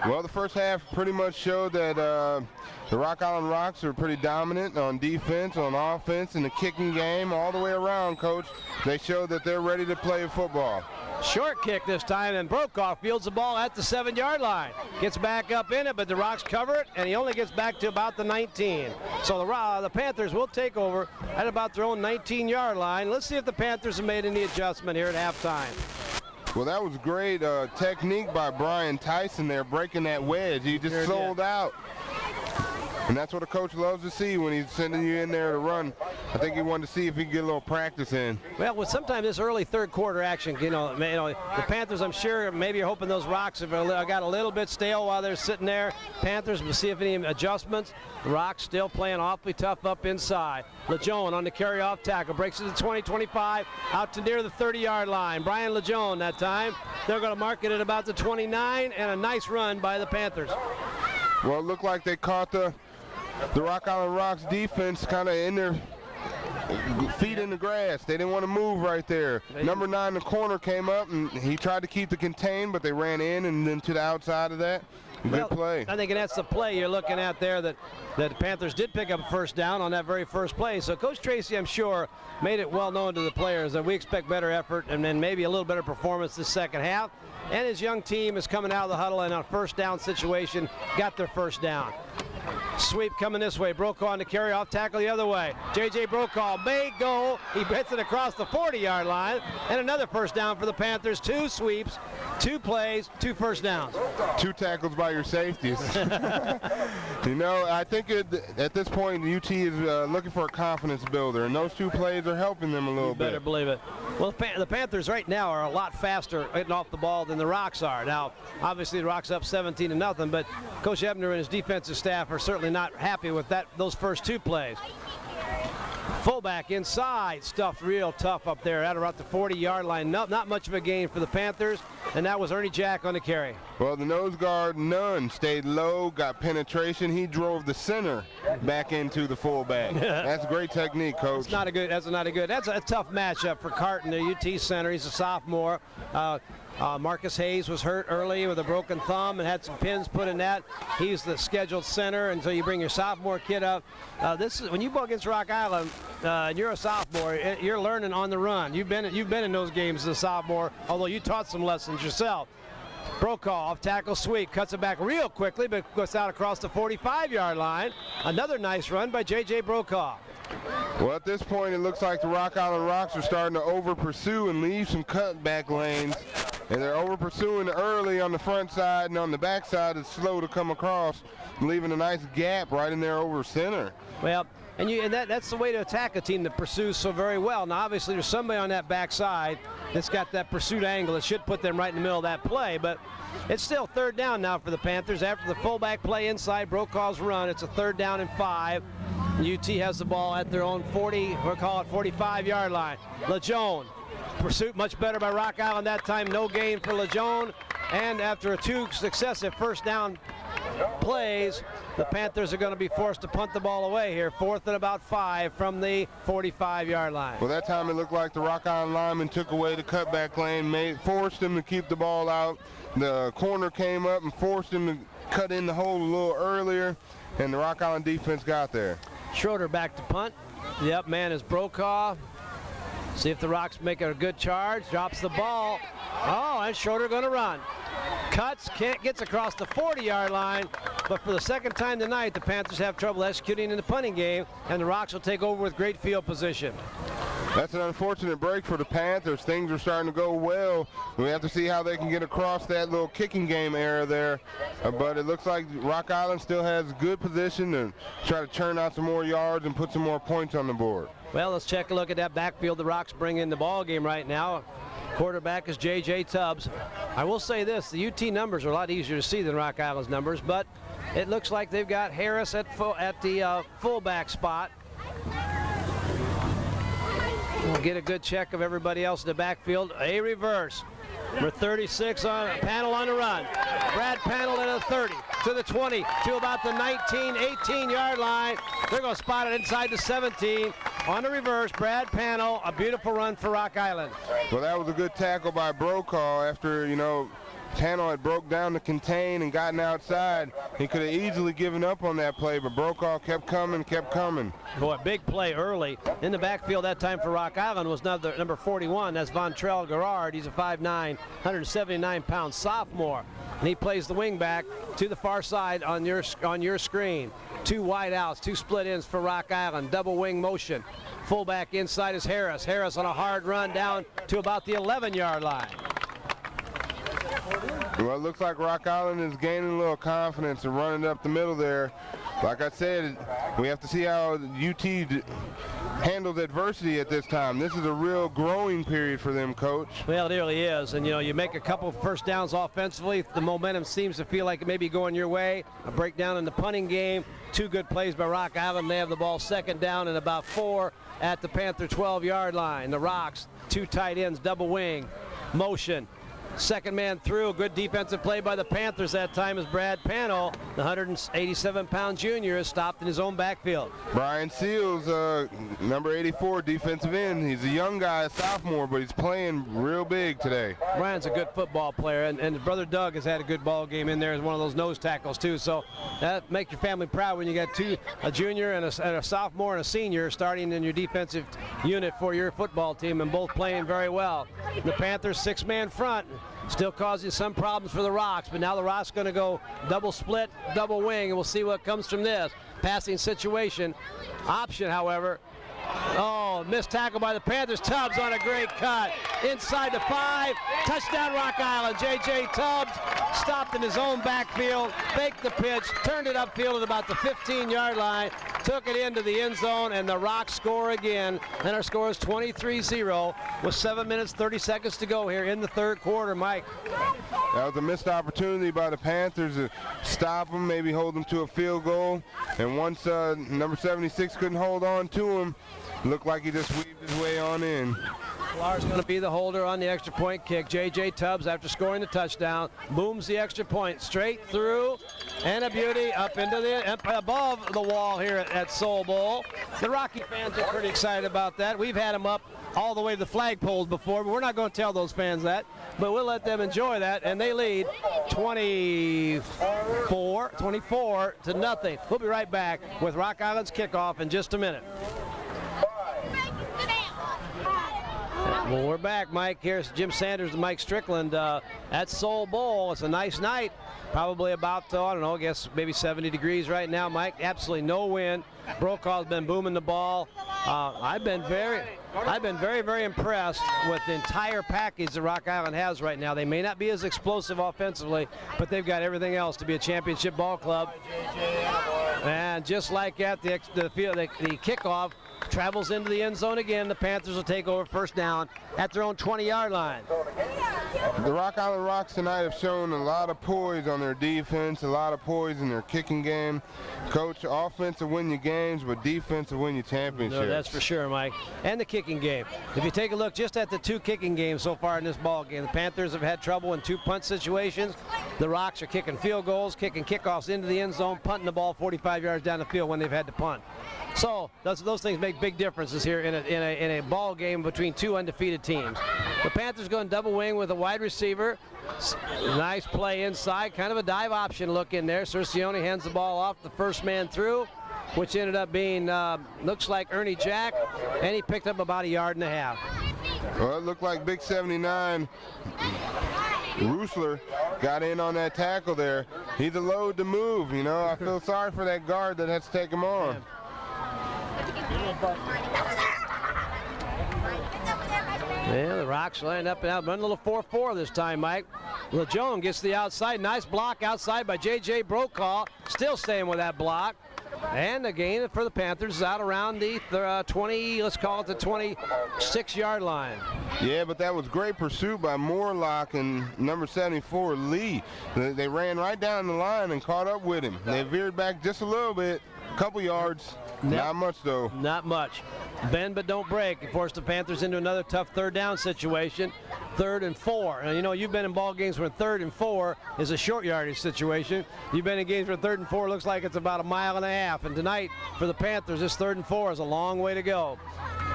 Speaker 2: Well, the first half pretty much showed that the Rock Island Rocks are pretty dominant on defense, on offense, in the kicking game, all the way around, Coach. They showed that they're ready to play football.
Speaker 1: Short kick this time, and Brokaw fields the ball at the 7-yard line. Gets back up in it, but the Rocks cover it, and he only gets back to about the 19. So the Panthers will take over at about their own 19-yard line. Let's see if the Panthers have made any adjustment here at halftime.
Speaker 2: Well, that was great technique by Brian Tyson there, breaking that wedge. He just sold out. And that's what a coach loves to see when he's sending you in there to run. I think he wanted to see if he could get a little practice in.
Speaker 1: Well, with sometimes this early third quarter action, you know, the Panthers, I'm sure, maybe you're hoping those Rocks have got a little bit stale while they're sitting there. Panthers will see if any adjustments. The Rocks still playing awfully tough up inside. LeJeune on the carry-off tackle, breaks it to 20-25, out to near the 30-yard line. Brian LeJeune that time. They're going to mark it at about the 29, and a nice run by the Panthers.
Speaker 2: Well, it looked like they caught the Rock Island Rocks defense kind of in their feet in the grass. They didn't want to move right there. Number 9, the corner, came up, and he tried to keep the contain, but they ran in and then to the outside of that. Good play.
Speaker 1: I think that's the play you're looking at there, that the Panthers did pick up a first down on that very first play. So Coach Tracy, I'm sure, made it well known to the players that we expect better effort and then maybe a little better performance this second half. And his young team is coming out of the huddle, and on a first down situation, got their first down. Sweep coming this way. Brokaw on the carry, off tackle the other way. J.J. Brokaw may go. He hits it across the 40-yard line. And another first down for the Panthers. 2 sweeps, 2 plays, 2 first downs.
Speaker 2: 2 tackles by your safeties. You know, I think at this point, UT is looking for a confidence builder, and those 2 plays are helping them a little bit.
Speaker 1: You better believe it. Well, the Panthers right now are a lot faster hitting off the ball than the Rocks are. Now, obviously, the Rocks up 17-0, but Coach Ebner and his defensive staff are certainly not happy with those first 2 plays. Fullback inside, stuffed real tough up there at around the 40-yard line. Not much of a gain for the Panthers, and that was Ernie Jack on the carry.
Speaker 2: Well, the nose guard, Nunn, stayed low, got penetration. He drove the center back into the fullback. That's great technique, Coach.
Speaker 1: That's a tough matchup for Carton, the UT center. He's a sophomore. Marcus Hayes was hurt early with a broken thumb and had some pins put in that. He's the scheduled center, and so you bring your sophomore kid up. This is when you go against Rock Island, and you're a sophomore. You're learning on the run. You've been in those games as a sophomore, although you taught some lessons yourself. Brokaw off tackle, sweep, cuts it back real quickly, but goes out across the 45-yard line. Another nice run by J.J. Brokaw.
Speaker 2: Well, at this point, it looks like the Rock Island Rocks are starting to over-pursue and leave some cutback lanes. And they're over-pursuing early on the front side, and on the back side, it's slow to come across, leaving a nice gap right in there over center.
Speaker 1: Well, and that's the way to attack a team that pursues so very well. Now, obviously, there's somebody on that backside that's got that pursuit angle that should put them right in the middle of that play, but it's still third down now for the Panthers. After the fullback play inside Brokaw's run, it's a 3rd down and 5. UT has the ball at their own 45-yard line. Lejeune, pursuit much better by Rock Island that time. No gain for Lejeune. And after 2 successive first down plays, the Panthers are going to be forced to punt the ball away here. 4th and about 5 from the 45-yard line.
Speaker 2: Well, that time it looked like the Rock Island lineman took away the cutback lane, forced him to keep the ball out. The corner came up and forced him to cut in the hole a little earlier, and the Rock Island defense got there.
Speaker 1: Schroeder back to punt. The up man is Brokaw. See if the Rocks make a good charge. Drops the ball. Oh, and Schroeder going to run. Cuts, gets across the 40-yard line, but for the second time tonight, the Panthers have trouble executing in the punting game, and the Rocks will take over with great field position.
Speaker 2: That's an unfortunate break for the Panthers. Things are starting to go well. We have to see how they can get across that little kicking game area there. But it looks like Rock Island still has good position to try to churn out some more yards and put some more points on the board.
Speaker 1: Well, let's check a look at that backfield the Rocks bring in the ball game right now. Quarterback is J.J. Tubbs. I will say this, the UT numbers are a lot easier to see than Rock Island's numbers, but it looks like they've got Harris at the fullback spot. We'll get a good check of everybody else in the backfield. A reverse. Number 36 on a Panel on the run. Brad Panel at the 30, to the 20, to about the 19, 18-yard line. They're going to spot it inside the 17. On the reverse, Brad Panel, a beautiful run for Rock Island.
Speaker 2: Well, that was a good tackle by Brokaw after, Panel had broke down to contain and gotten outside. He could have easily given up on that play, but Brokaw kept coming.
Speaker 1: Boy, big play early. In the backfield that time for Rock Island was number 41. That's Vontrell Gerard. He's a 5'9", 179-pound sophomore. And he plays the wing back to the far side on your screen. 2 wide outs, 2 split ends for Rock Island. Double wing motion. Fullback inside is Harris. Harris on a hard run down to about the 11-yard line.
Speaker 2: Well, it looks like Rock Island is gaining a little confidence and running up the middle there. Like I said, we have to see how UT handles adversity at this time. This is a real growing period for them, Coach.
Speaker 1: Well, it really is. And, you make a couple of first downs offensively. The momentum seems to feel like it may be going your way. A breakdown in the punting game. 2 good plays by Rock Island. They have the ball 2nd down and about 4 at the Panther 12-yard line. The Rocks, 2 tight ends, double wing, motion. Second man through. Good defensive play by the Panthers that time as Brad Panel, the 187-pound junior, is stopped in his own backfield.
Speaker 2: Brian Seals, number 84, defensive end. He's a young guy, a sophomore, but he's playing real big today.
Speaker 1: Brian's a good football player, and his brother Doug has had a good ball game in there as one of those nose tackles too. So that makes your family proud when you got a junior and a sophomore and a senior starting in your defensive unit for your football team, and both playing very well. The Panthers 6-man front. Still causing some problems for the Rocks, but now the Rocks going to go double split, double wing, and we'll see what comes from this. Passing situation. Option, however. Oh, missed tackle by the Panthers. Tubbs on a great cut. Inside the 5. Touchdown, Rock Island. J.J. Tubbs stopped in his own backfield, faked the pitch, turned it upfield at about the 15-yard line, took it into the end zone, and the Rocks score again. And our score is 23-0 with 7 minutes, 30 seconds to go here in the 3rd quarter, Mike.
Speaker 2: That was a missed opportunity by the Panthers to stop them, maybe hold them to a field goal. And once number 76 couldn't hold on to him, looked like he just weaved his way on in.
Speaker 1: Clark's going to be the holder on the extra point kick. J.J. Tubbs, after scoring the touchdown, booms the extra point straight through, and a beauty up above the wall here at Soul Bowl. The Rocky fans are pretty excited about that. We've had them up all the way to the flagpoles before, but we're not going to tell those fans that. But we'll let them enjoy that, and they lead 24 to nothing. We'll be right back with Rock Island's kickoff in just a minute. Well, we're back, Mike. Here's Jim Sanders and Mike Strickland at Soul Bowl. It's a nice night. Probably about, I don't know, I guess maybe 70 degrees right now, Mike. Absolutely no wind. Brokaw's been booming the ball. I've been very, very impressed with the entire package that Rock Island has right now. They may not be as explosive offensively, but they've got everything else to be a championship ball club. And just like at the kickoff, travels into the end zone again. The Panthers will take over first down at their own 20-yard line.
Speaker 2: The Rock Island Rocks tonight have shown a lot of poise on their defense, a lot of poise in their kicking game. Coach, offense will win you games, but defense will win you championships.
Speaker 1: No, that's for sure, Mike. And the kicking game. If you take a look just at the two kicking games so far in this ball game, the Panthers have had trouble in two punt situations. The Rocks are kicking field goals, kicking kickoffs into the end zone, punting the ball 45 yards down the field when they've had to punt. So those things make big differences here in a ball game between two undefeated teams. The Panthers going double wing with a wide receiver. Nice play inside, kind of a dive option look in there. Cercione hands the ball off the first man through, which ended up being, looks like Ernie Jack, and he picked up about 1.5 yards.
Speaker 2: Well, it looked like Big 79. Roosler got in on that tackle there. He's a load to move, you know. I feel sorry for that guard that has to take him on.
Speaker 1: Yeah, the Rocks lined up and out, running a little 4-4 this time, Mike. LeJeune gets the outside. Nice block outside by J.J. Brokaw. Still staying with that block. And the gain for the Panthers is out around the 20, let's call it the 26-yard line.
Speaker 2: Yeah, but that was great pursuit by Morlock and number 74, Lee. They ran right down the line and caught up with him. They veered back just a little bit, a couple yards. Not much, though. Not
Speaker 1: much. Bend but don't break. It forced the Panthers into another tough third down situation. 3rd and 4. And you know, you've been in ball games where 3rd and 4 is a short yardage situation. You've been in games where 3rd and 4 looks like it's about 1.5 miles. And tonight, for the Panthers, this 3rd and 4 is a long way to go.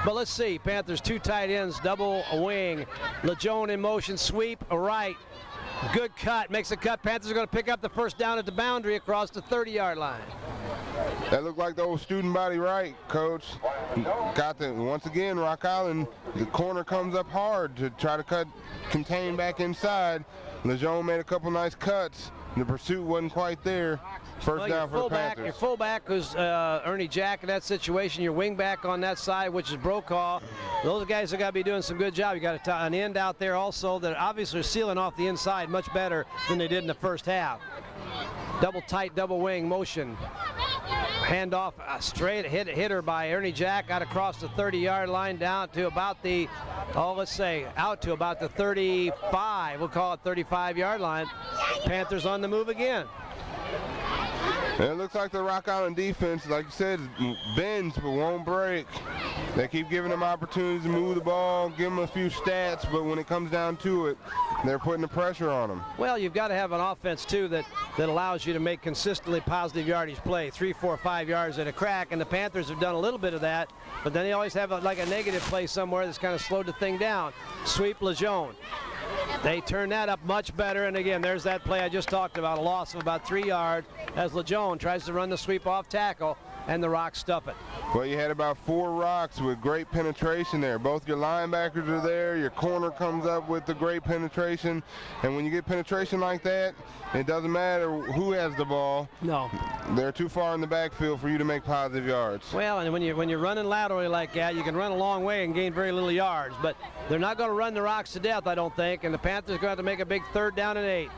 Speaker 1: But let's see. Panthers, 2 tight ends, double wing. LeJeune in motion, sweep, a right. Good cut, makes a cut. Panthers are going to pick up the first down at the boundary across the 30-yard line.
Speaker 2: That looked like the old student body right, Coach. Once again, Rock Island, the corner comes up hard to try to contain back inside. LeJeune made a couple nice cuts. The pursuit wasn't quite there. First down for the Panthers.
Speaker 1: Your fullback was Ernie Jack in that situation. Your wingback on that side, which is Brokaw. Those guys have got to be doing some good job. You got an end out there also that obviously are sealing off the inside much better than they did in the first half. Double tight, double wing motion. Handoff, straight hitter by Ernie Jack out across the 30-yard line down to about the, out to about the 35. We'll call it 35-yard line. Panthers on the move again.
Speaker 2: It looks like the Rock Island defense, like you said, bends but won't break. They keep giving them opportunities to move the ball, give them a few stats, but when it comes down to it, they're putting the pressure on them.
Speaker 1: Well, you've got to have an offense, too, that allows you to make consistently positive yardage play, 3, 4, 5 yards at a crack, and the Panthers have done a little bit of that, but then they always have a negative play somewhere that's kind of slowed the thing down. Sweep LeJeune. They turn that up much better, and again, there's that play I just talked about, a loss of about 3 yards as LeJeune tries to run the sweep off tackle, and the Rocks stuff it.
Speaker 2: Well, you had about 4 Rocks with great penetration there. Both your linebackers are there. Your corner comes up with the great penetration, and when you get penetration like that, it doesn't matter who has the ball.
Speaker 1: No.
Speaker 2: They're too far in the backfield for you to make positive yards.
Speaker 1: Well, and when you're running laterally like that, you can run a long way and gain very little yards, but they're not going to run the Rocks to death, I don't think, and the Panthers are going to have to make a big 3rd down and 8.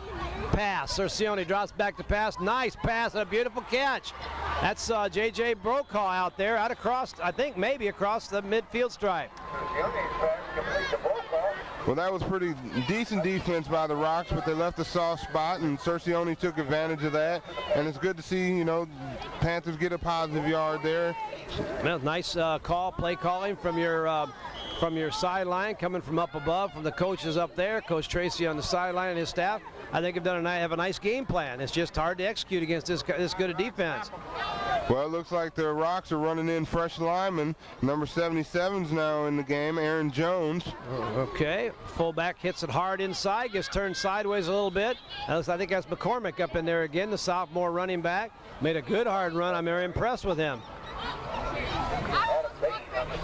Speaker 1: Pass. Cercione drops back to pass. Nice pass and a beautiful catch. That's J.J. Brokaw out there, out across, I think maybe across the midfield stripe.
Speaker 2: Well, that was pretty decent defense by the Rocks, but they left a soft spot, and Cercione took advantage of that. And it's good to see, you know, Panthers get a positive yard there.
Speaker 1: Well, nice play calling from your sideline, coming from up above, from the coaches up there. Coach Tracy on the sideline and his staff, I think have a nice game plan. It's just hard to execute against this good a defense.
Speaker 2: Well, it looks like the Rocks are running in fresh linemen. Number 77's now in the game, Aaron Jones.
Speaker 1: Okay, fullback hits it hard inside, gets turned sideways a little bit. I think that's McCormick up in there again, the sophomore running back. Made a good hard run. I'm very impressed with him.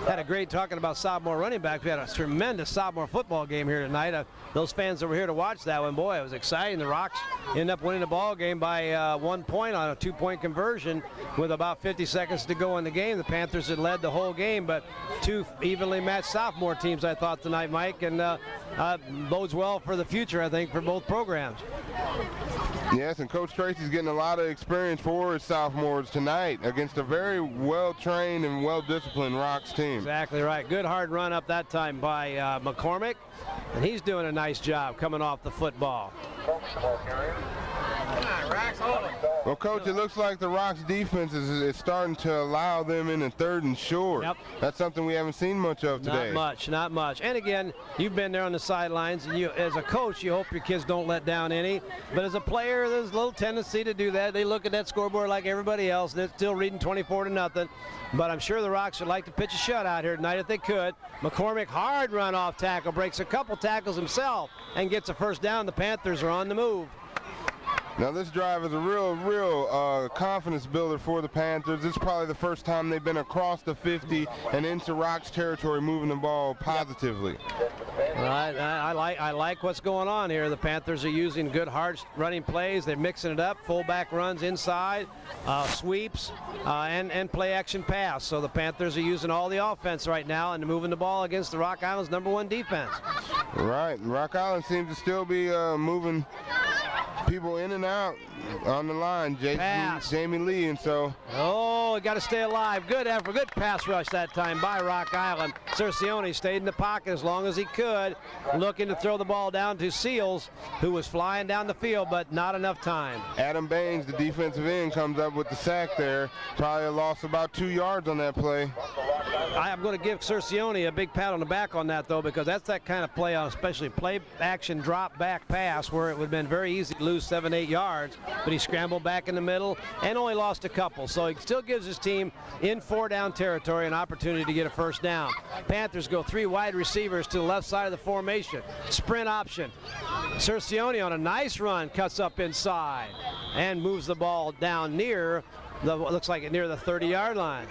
Speaker 1: Had a great talking about sophomore running back. We had a tremendous sophomore football game here tonight. Those fans that were here to watch that one, boy, it was exciting. The Rocks ended up winning the ball game by 1 point on a 2-point conversion with about 50 seconds to go in the game. The Panthers had led the whole game, but two evenly matched sophomore teams, I thought, tonight, Mike, and bodes well for the future, I think, for both programs.
Speaker 2: Yes, and Coach Tracy's getting a lot of experience for his sophomores tonight against a very well-trained and well-disciplined Rocks team.
Speaker 1: Exactly right. Good hard run up that time by McCormick, and he's doing a nice job coming off the football.
Speaker 2: Well, Coach, it looks like the Rocks defense is starting to allow them in a 3rd and short.
Speaker 1: Yep.
Speaker 2: That's something we haven't seen much of today.
Speaker 1: Not much. And again, you've been there on the sidelines, and you, as a coach, you hope your kids don't let down any. But as a player, there's a little tendency to do that. They look at that scoreboard like everybody else, and they're still reading 24-0. But I'm sure the Rocks would like to pitch a shutout here tonight if they could. McCormick, hard run off tackle, breaks a couple tackles himself, and gets a first down. The Panthers are on the move.
Speaker 2: Now this drive is a real confidence builder for the Panthers. This is probably the first time they've been across the 50 and into Rocks territory, moving the ball positively.
Speaker 1: I like what's going on here. The Panthers are using good hard running plays. They're mixing it up. Fullback runs inside, sweeps, and play action pass. So the Panthers are using all the offense right now and moving the ball against the Rock Island's #1 defense.
Speaker 2: Right. Rock Island seems to still be moving people in and out on the line. Jamie Lee, and so.
Speaker 1: Oh, got to stay alive. Good effort. Good pass rush that time by Rock Island. Cercione stayed in the pocket as long as he could, looking to throw the ball down to Seals, who was flying down the field, but not enough time.
Speaker 2: Adam Baines, the defensive end, comes up with the sack there. Probably lost about 2 yards on that play.
Speaker 1: I'm going to give Cercione a big pat on the back on that, though, because that's that kind of play, especially play action drop back pass, where it would have been very easy to lose 7-8 yards, but he scrambled back in the middle and only lost a couple. So he still gives his team in 4-down territory an opportunity to get a first down. Panthers go 3 wide receivers to the left side of the formation. Sprint option. Cercione on a nice run cuts up inside and moves the ball down near looks like near the 30-yard line.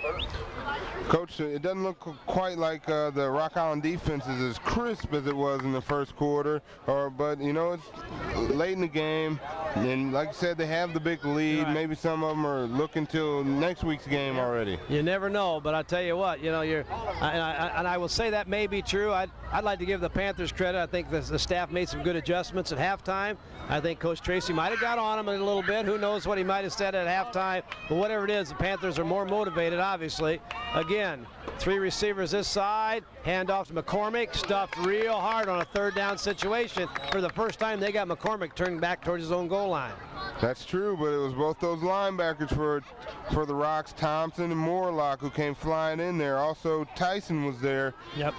Speaker 2: Coach, it doesn't look quite like the Rock Island defense is as crisp as it was in the first quarter, but you know, it's late in the game, and like I said, they have the big lead. Right. Maybe some of them are looking till next week's game already.
Speaker 1: You never know, but I tell you what, you know, and I will say that may be true. I'd like to give the Panthers credit. I think the staff made some good adjustments at halftime. I think Coach Tracy might have got on him a little bit. Who knows what he might have said at halftime, but whatever it is, the Panthers are more motivated, obviously. Again, 3 receivers this side, handoff to McCormick, stuffed real hard on a 3rd down situation. For the first time, they got McCormick turning back towards his own goal line.
Speaker 2: That's true, but it was both those linebackers for the Rocks, Thompson and Morlock, who came flying in there. Also, Tyson was there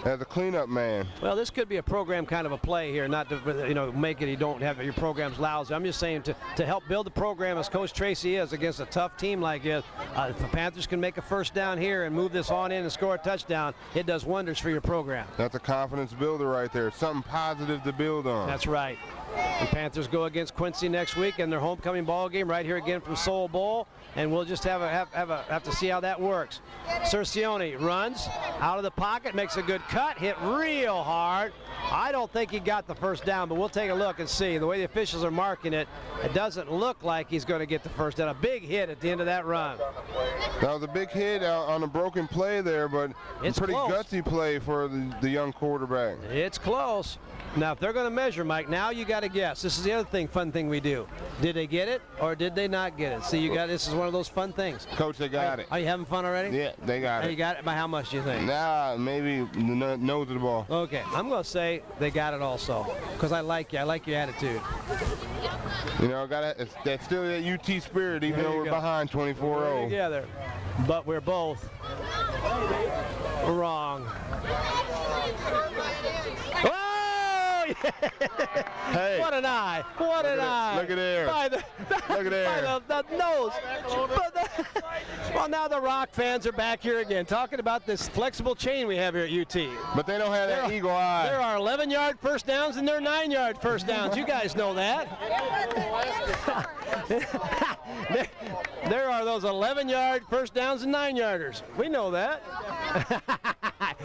Speaker 2: as a cleanup man.
Speaker 1: Well, this could be a program kind of a play here, not to make it you don't have your program's lousy. I'm just saying to help build the program as Coach Tracy is against a tough team like this. If the Panthers can make a first down here and move this on in and score a touchdown, it does wonders for your program.
Speaker 2: That's a confidence builder right there. Something positive to build on.
Speaker 1: That's right. The Panthers go against Quincy next week in their homecoming ball game right here again from Soul Bowl, and we'll just have to see how that works. Cercione runs out of the pocket, makes a good cut, hit real hard. I don't think he got the first down, but we'll take a look and see. The way the officials are marking it, it doesn't look like he's going to get the first down. A big hit at the end of that run.
Speaker 2: That was a big hit on a broken play there, but it's pretty close. Gutsy play for the young quarterback.
Speaker 1: It's close. Now, if they're going to measure, Mike, now you got to guess. This is the other fun thing we do. Did they get it or did they not get it? See, this is one of those fun things.
Speaker 2: Coach, they got it.
Speaker 1: Are you having fun already?
Speaker 2: Yeah, they got it.
Speaker 1: You got it by how much do you think?
Speaker 2: Nah, maybe the nose of the ball.
Speaker 1: Okay, I'm going to say tonight, they got it also. Because I like you. I like your attitude.
Speaker 2: You know, that's still that UT spirit, even though we're behind 24-0.
Speaker 1: Together. But we're both wrong.
Speaker 2: Hey.
Speaker 1: What an eye. What an eye.
Speaker 2: Look at there. Look at there.
Speaker 1: By the nose. Well, now the Rock fans are back here again, talking about this flexible chain we have here at UT.
Speaker 2: But they don't have that eagle eye.
Speaker 1: There are 11-yard first downs and there are 9-yard first downs. You guys know that. There are those 11-yard first downs and 9-yarders. We know that.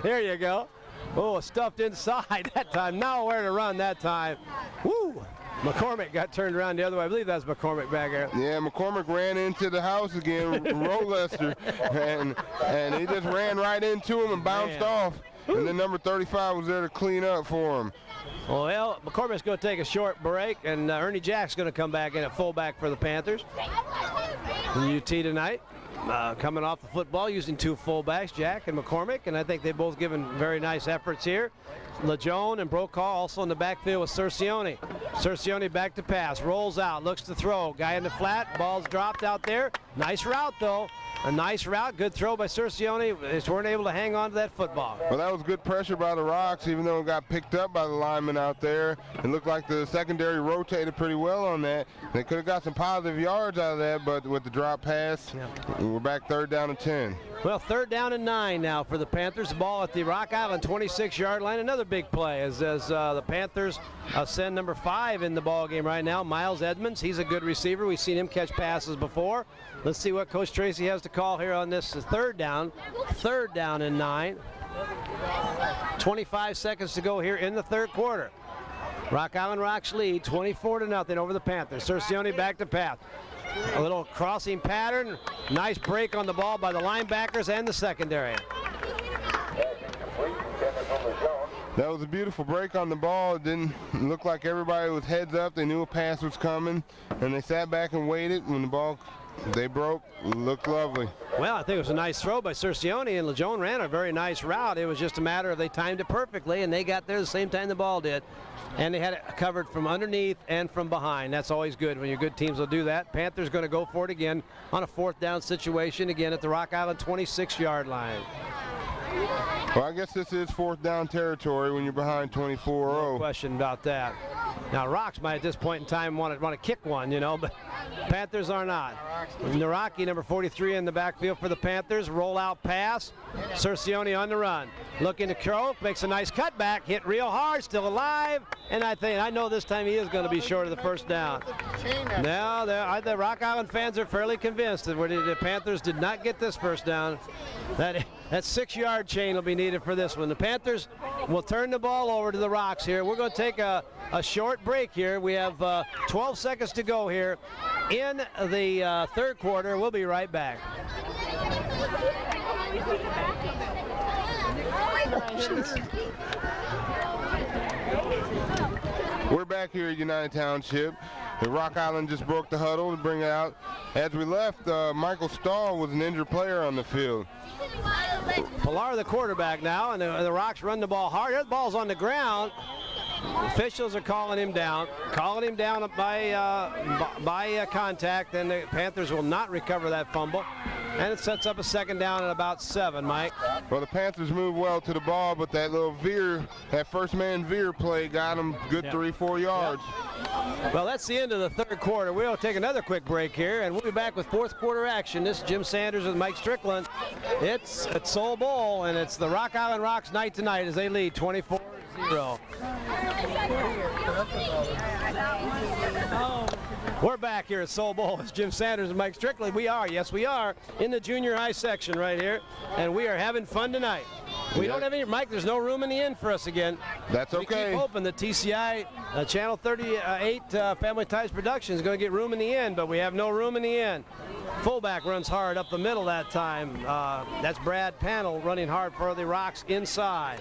Speaker 1: There you go. Oh, stuffed inside that time. Nowhere to run that time. Woo! McCormick got turned around the other way. I believe that's McCormick back there.
Speaker 2: Yeah, McCormick ran into the house again, Rolester, and he just ran right into him and bounced off. And then number 35 was there to clean up for him.
Speaker 1: Well, McCormick's going to take a short break, and Ernie Jack's going to come back in at fullback for the Panthers. The UT tonight. Coming off the football using two fullbacks, Jack and McCormick, and I think they've both given very nice efforts here. LeJeune and Brokaw also in the backfield with Cercione. Cercione back to pass, rolls out, looks to throw. Guy in the flat, ball's dropped out there. Nice route though. A nice route, good throw by Cercione. They just weren't able to hang on to that football.
Speaker 2: Well, that was good pressure by the Rocks, even though it got picked up by the linemen out there. It looked like the secondary rotated pretty well on that. They could have got some positive yards out of that, but with the drop pass, we're back 3rd down and 10.
Speaker 1: Well, 3rd down and 9 now for the Panthers. The ball at the Rock Island 26-yard line. Another big play as the Panthers send number 5 in the ball game right now, Miles Edmonds. He's a good receiver. We've seen him catch passes before. Let's see what Coach Tracy has to call here on this 3rd down. 3rd down and 9. 25 seconds to go here in the 3rd quarter. Rock Island Rocks lead 24-0 over the Panthers. Cercione back to pass. A little crossing pattern. Nice break on the ball by the linebackers and the secondary.
Speaker 2: That was a beautiful break on the ball. It didn't look like everybody was heads up. They knew a pass was coming, and they sat back and waited. When the ball they broke, looked lovely.
Speaker 1: Well, I think it was a nice throw by Cercione, and LeJeune ran a very nice route. It was just a matter of they timed it perfectly, and they got there the same time the ball did. And they had it covered from underneath and from behind. That's always good when your good teams will do that. Panthers going to go for it again on a 4th down situation, again at the Rock Island 26-yard line.
Speaker 2: Well, I guess this is 4th down territory when you're behind 24-0.
Speaker 1: No question about that. Now, Rocks might at this point in time want to kick one, you know, but Panthers are not. Naraki, number 43 in the backfield for the Panthers. Roll out pass. Cercione on the run. Looking to Crow, makes a nice cutback, hit real hard, still alive. And I know this time he is going to be short of the 1st down. Now, the Rock Island fans are fairly convinced that the Panthers did not get this 1st down. That 6-yard chain will be needed for this one. The Panthers will turn the ball over to the Rocks here. We're going to take a short break here. We have 12 seconds to go here in the 3rd quarter. We'll be right back.
Speaker 2: We're back here at United Township. The Rock Island just broke the huddle to bring it out. As we left, Michael Stahl was an injured player on the field.
Speaker 1: Pilar, the quarterback now, and the Rocks run the ball hard. The ball's on the ground. Officials are calling him down by contact, and the Panthers will not recover that fumble. And it sets up a 2nd down at about 7, Mike.
Speaker 2: Well, the Panthers moved well to the ball, but that little veer, that first man veer play got them good 3-4 yards.
Speaker 1: Well, that's the end of the 3rd quarter. We'll take another quick break here, and we'll be back with 4th quarter action. This is Jim Sanders with Mike Strickland. It's at Soul Bowl, and it's the Rock Island Rocks night tonight as they lead 24-0. We're back here at Soul Bowl. It's Jim Sanders and Mike Strickland. We are, yes we are, in the junior high section right here, and we are having fun tonight. We don't have any, Mike, there's no room in the inn for us again.
Speaker 2: That's okay.
Speaker 1: We keep open. The TCI Channel 38 Family Ties Production is going to get room in the inn, but we have no room in the inn. fullback runs hard up the middle that time. That's Brad Panel running hard for the Rocks inside.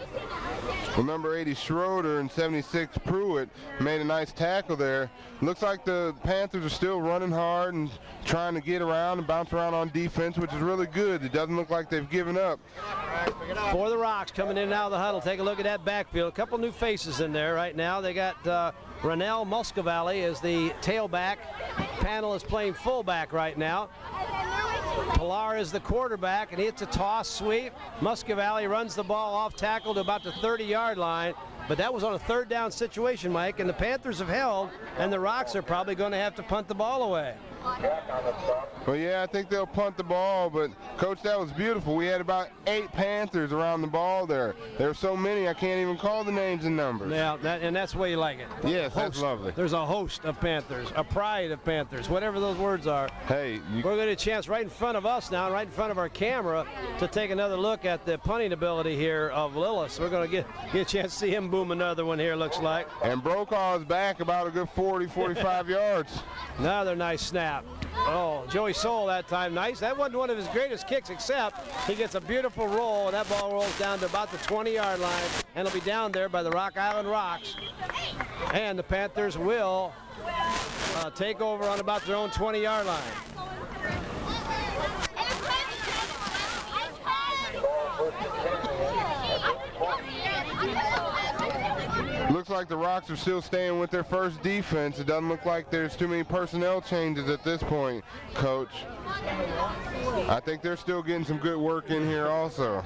Speaker 2: Well, number 80 Schroeder and 76 Pruitt made a nice tackle there. Looks like the Panthers are still running hard and trying to get around and bounce around on defense, which is really good. It doesn't look like they've given up.
Speaker 1: For the Rocks coming in and out of the huddle, take a look at that backfield. A couple new faces in there right now. They got Rennell Muscovali as the tailback. Panel is playing fullback right now. Pilar is the quarterback, and it's a toss sweep. Muscovali runs the ball off tackle to about the 30-yard line, but that was on a third down situation, Mike, and the Panthers have held, and the Rocks are probably going to have to punt the ball away.
Speaker 2: Well, yeah, I think they'll punt the ball, but, Coach, that was beautiful. We had about 8 Panthers around the ball there. There were so many, I can't even call the names and numbers.
Speaker 1: Yeah, and that's the way you like it.
Speaker 2: Yes, that's lovely.
Speaker 1: There's a host of Panthers, a pride of Panthers, whatever those words are.
Speaker 2: Hey.
Speaker 1: We're going to get a chance right in front of us now, right in front of our camera, to take another look at the punting ability here of Lillis. We're going to get a chance to see him boom another one here, looks like.
Speaker 2: And Brokaw is back about a good 40, 45 yards.
Speaker 1: Another nice snap. Oh, Joey Soul that time, nice. That wasn't one of his greatest kicks, except he gets a beautiful roll, and that ball rolls down to about the 20-yard line, and it'll be down there by the Rock Island Rocks. And the Panthers will take over on about their own 20-yard line.
Speaker 2: Looks like the Rocks are still staying with their first defense. It doesn't look like there's too many personnel changes at this point, Coach. I think they're still getting some good work in here also.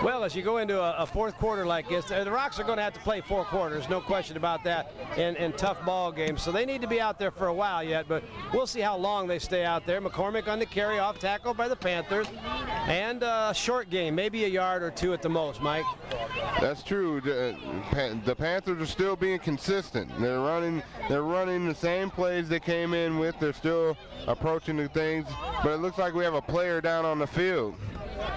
Speaker 1: Well, as you go into a fourth quarter like this, the Rocks are going to have to play 4 quarters, no question about that, in tough ball games. So they need to be out there for a while yet, but we'll see how long they stay out there. McCormick on the carry, off tackle by the Panthers, and a short game, maybe a yard or 2 at the most, Mike.
Speaker 2: That's true. The Panthers are still being consistent. They're running the same plays they came in with. They're still approaching the things, but it looks like we have a player down on the field.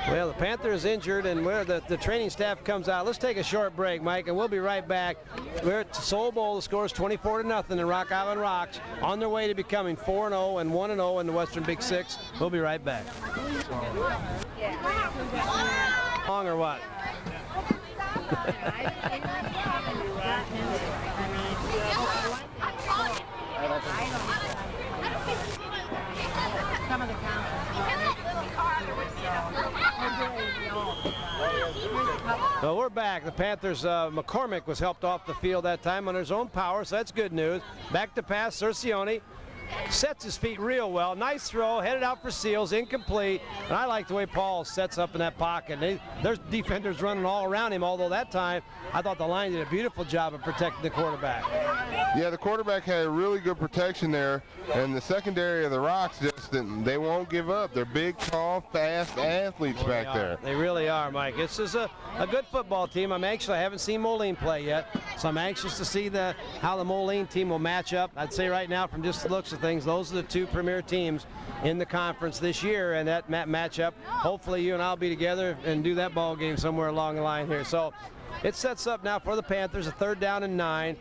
Speaker 1: Well, the Panther is injured, and where the training staff comes out. Let's take a short break, Mike, and we'll be right back. We're at Soul Bowl. The score is 24-0 in Rock Island Rocks, on their way to becoming 4-0 and 1-0 in the Western Big Six. We'll be right back. Long or what? Well, we're back. The Panthers, McCormick was helped off the field that time on his own power, so that's good news. Back to pass, Cercioni sets his feet real well. Nice throw, headed out for Seals, incomplete. And I like the way Paul sets up in that pocket. There's defenders running all around him, although that time I thought the line did a beautiful job of protecting the quarterback.
Speaker 2: Yeah, the quarterback had really good protection there, and the secondary of the Rocks they won't give up. They're big, tall, fast athletes back there.
Speaker 1: They really are, Mike. This is a good football team. I haven't seen Moline play yet, so I'm anxious to see how the Moline team will match up. I'd say right now, from just the looks of things, those are the 2 premier teams in the conference this year, and that matchup, hopefully you and I'll be together and do that ball game somewhere along the line here. So it sets up now for the Panthers, a 3rd down and 9.